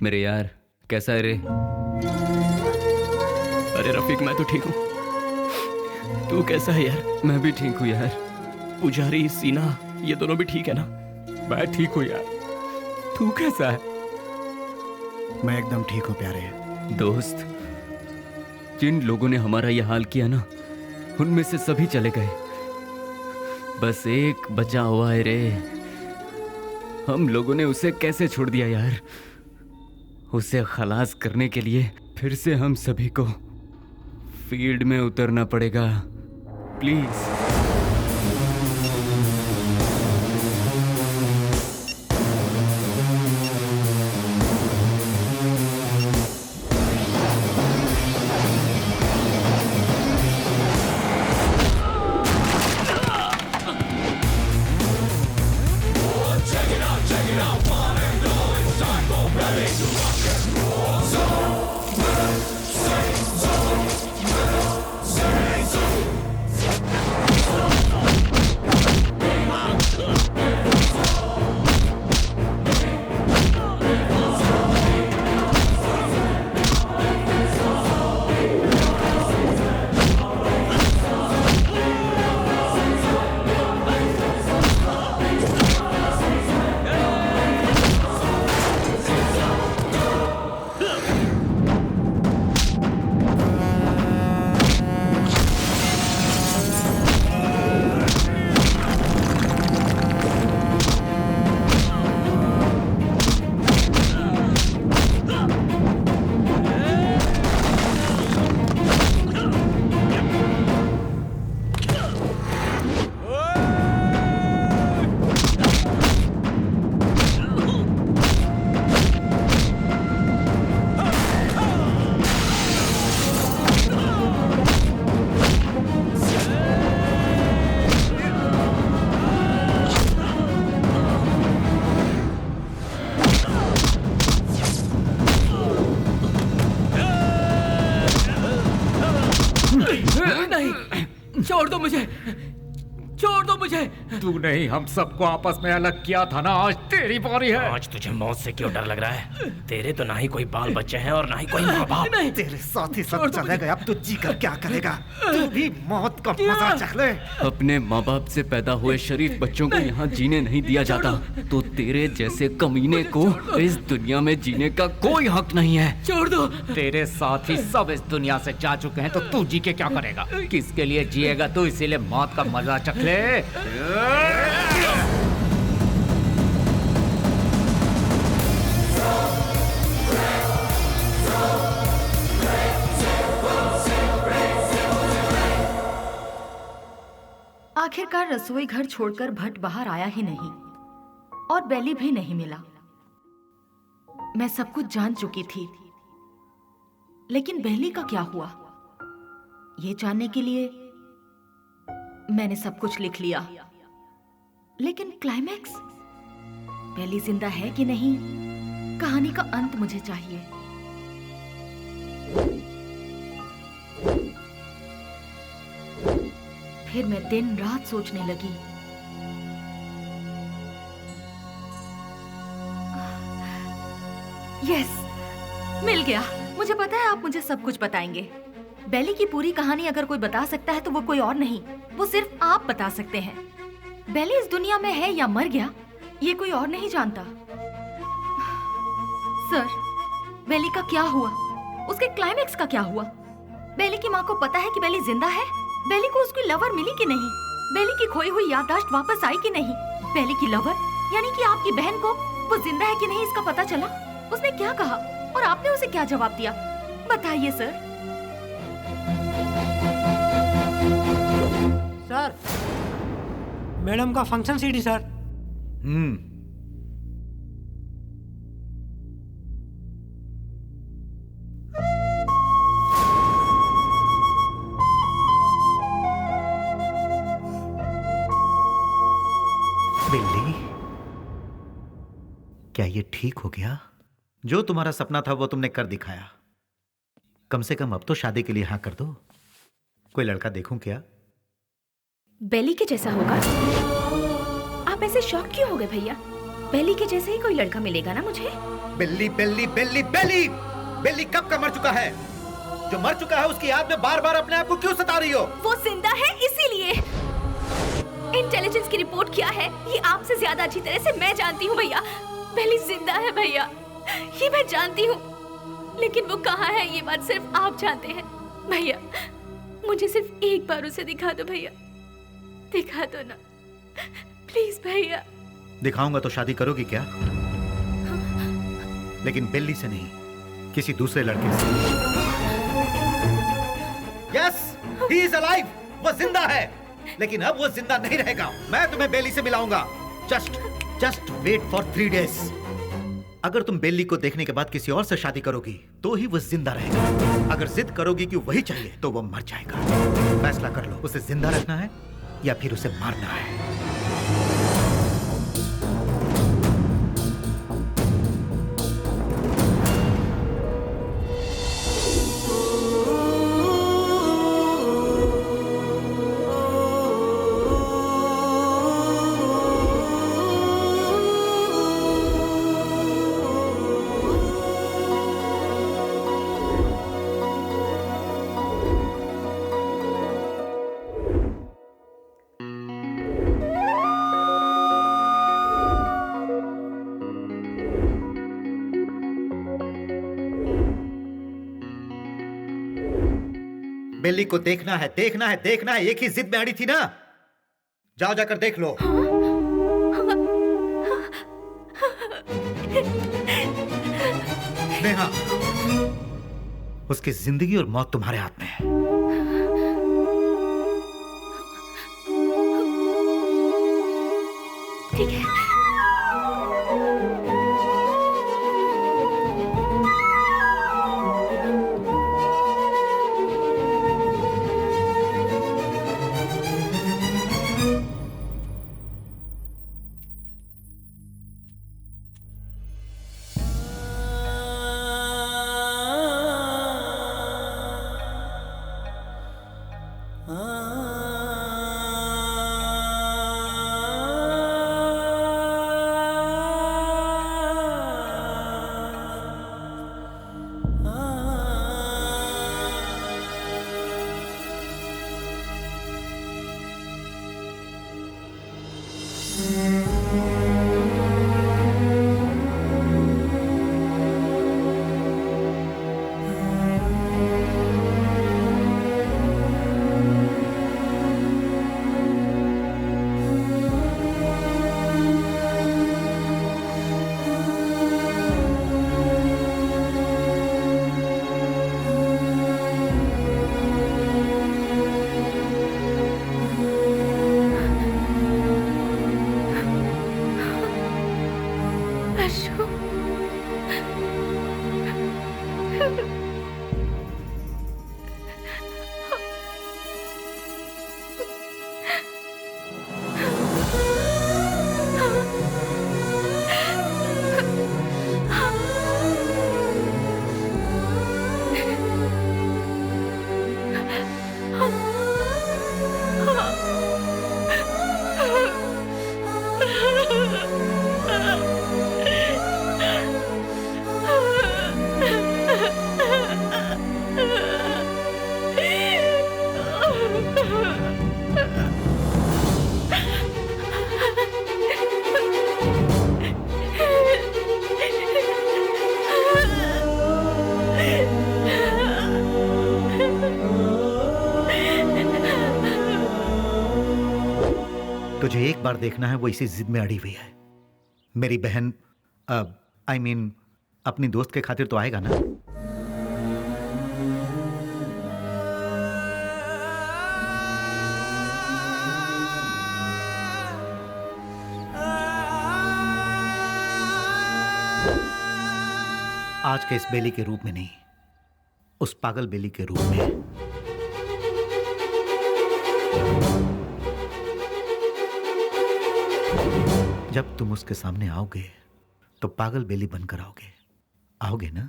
मेरे यार, कैसा है रे? अरे रफीक, मैं तो ठीक हूँ। तू कैसा है यार? मैं भी ठीक हूँ यार। पुजारी, सीना, ये दोनों भी ठीक है ना? मैं ठीक हूँ यार। तू कैसा है? मैं एकदम ठीक हूँ प्यारे। दोस्त, जिन लोगों ने हमारा यह हाल किया ना, उनमें से सभी चले गए, बस एक बचा हुआ है रे। हम लोगों ने उसे कैसे छोड़ दिया यार? उसे खलास करने के लिए फिर से हम सभी को फील्ड में उतरना पड़ेगा। प्लीज। छोड़ दो मुझे, छोड़ दो मुझे। तू नहीं, हम सबको आपस में अलग किया था ना, आज तेरी बारी है। आज तुझे मौत से क्यों डर लग रहा है? तेरे तो ना ही कोई बाल बच्चे हैं और ना ही कोई माँ बाप। तेरे साथ ही सब चले गए, अब तू जी कर क्या करेगा? तू भी मौत का मजा चख ले। अपने माँ बाप से पैदा हुए शरीफ बच्चों को यहाँ जीने नहीं दिया जाता, तो तेरे जैसे कमीने को इस दुनिया में जीने का कोई हक नहीं है। छोड़ दो। तेरे साथ ही सब इस दुनिया से जा चुके हैं, तो तू जी के क्या करेगा? किसके लिए जिएगा तू? इसीलिए मौत का मजा चख ले। आखिरकार रसोई घर छोड़कर भट्ट बाहर आया ही नहीं और बेली भी नहीं मिला। मैं सब कुछ जान चुकी थी, लेकिन बेली का क्या हुआ, ये जानने के लिए मैंने सब कुछ लिख लिया। लेकिन क्लाइमैक्स, बेली जिंदा है कि नहीं, कहानी का अंत मुझे चाहिए। फिर मैं दिन रात सोचने लगी। यस, मिल गया। मुझे पता है आप मुझे सब कुछ बताएंगे। बेली की पूरी कहानी अगर कोई बता सकता है तो वो कोई और नहीं, वो सिर्फ आप बता सकते हैं। बेली इस दुनिया में है या मर गया, ये कोई और नहीं जानता। सर, बेली का क्या हुआ? उसके क्लाइमैक्स का क्या हुआ? बेली की माँ को पता है कि बेली जिंदा है? बेली को उसकी लवर मिली कि नहीं? बेली की खोई हुई याददाश्त वापस आई कि नहीं? बेली की लवर यानी कि आपकी बहन को वो जिंदा है कि नहीं इसका पता चला? उसने क्या कहा और आपने उसे क्या जवाब दिया? बताइए सर। सर, मैडम का फंक्शन सीडी सर। बिल्ली, क्या ये ठीक हो गया? जो तुम्हारा सपना था वो तुमने कर दिखाया। कम से कम अब तो शादी के लिए हाँ कर दो। कोई लड़का देखूं क्या? बेली के जैसा होगा? आप ऐसे शॉक क्यों हो गए भैया? बेली के जैसे ही कोई लड़का मिलेगा ना मुझे। बिल्ली बिल्ली बिल्ली बिल्ली बिल्ली कब का मर चुका है? जो मर चुका है उसकी याद में बार बार अपने आप को क्यों सता रही हो? वो जिंदा है इसीलिए। इंटेलिजेंस की रिपोर्ट क्या है ये आपसे ज्यादा अच्छी तरह से मैं जानती हूँ भैया। बेली जिंदा है भैया, ये मैं जानती हूँ, लेकिन वो कहाँ है ये बात सिर्फ आप जानते हैं। भैया मुझे सिर्फ एक बार उसे दिखा दो भैया, दिखा दो ना प्लीज भैया। दिखाऊंगा तो शादी करोगी क्या? लेकिन बेली से नहीं, किसी दूसरे लड़के से। यस, ही इज अलाइव, वो जिंदा है, लेकिन अब वो जिंदा नहीं रहेगा। मैं तुम्हें बेली से मिलाऊंगा। Just wait for 3 days। अगर तुम बेली को देखने के बाद किसी और से शादी करोगी तो ही वो जिंदा रहेगा। अगर जिद करोगी कि वही चाहिए तो वो मर जाएगा। फैसला कर लो, उसे जिंदा रखना है या फिर उसे मारना है। बेली को देखना है, देखना है, देखना है। एक ही जिद में अड़ी थी ना। जाओ जाकर देख लो। नेहा, उसकी जिंदगी और मौत तुम्हारे हाथ में है। ठीक है। तुझे एक बार देखना है, वो इसी जिद में अड़ी हुई है। मेरी बहन I mean, अपनी दोस्त के खातिर तो आएगा ना। आज के इस बेली के रूप में नहीं, उस पागल बेली के रूप में। जब तुम उसके सामने आओगे तो पागल बेली बनकर आओगे ना?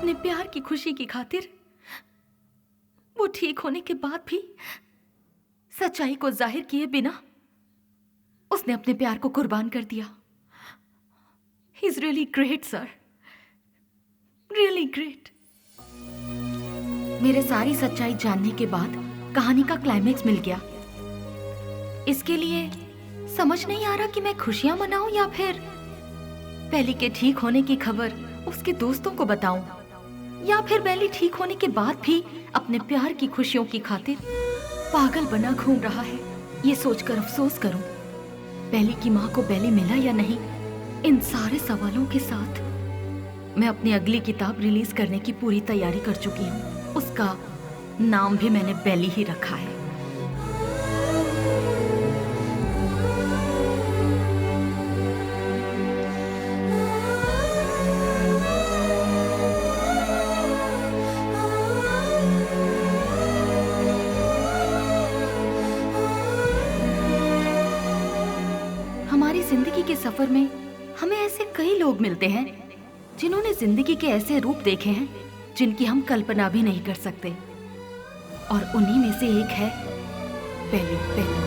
अपने प्यार की खुशी की खातिर वो ठीक होने के बाद भी सच्चाई को जाहिर किए बिना उसने अपने प्यार को कुर्बान कर दिया। He is really great sir, really great. मेरे सारी सच्चाई जानने के बाद कहानी का क्लाइमेक्स मिल गया। इसके लिए समझ नहीं आ रहा कि मैं खुशियां मनाऊं या फिर बेली के ठीक होने की खबर उसके दोस्तों को बताऊं, या फिर बेली ठीक होने के बाद भी अपने प्यार की खुशियों की खातिर पागल बना घूम रहा है। ये सोचकर अफसोस करूं बेली की माँ को बेली मिला या नहीं। इन सारे सवालों के साथ मैं अपनी अगली किताब रिलीज करने की पूरी तैयारी कर चुकी हूँ। उसका नाम भी मैंने बेली ही रखा है। हमारी जिंदगी के सफर में हमें ऐसे कई लोग मिलते हैं जिन्होंने जिंदगी के ऐसे रूप देखे हैं जिनकी हम कल्पना भी नहीं कर सकते, और उन्हीं में से एक है बेली।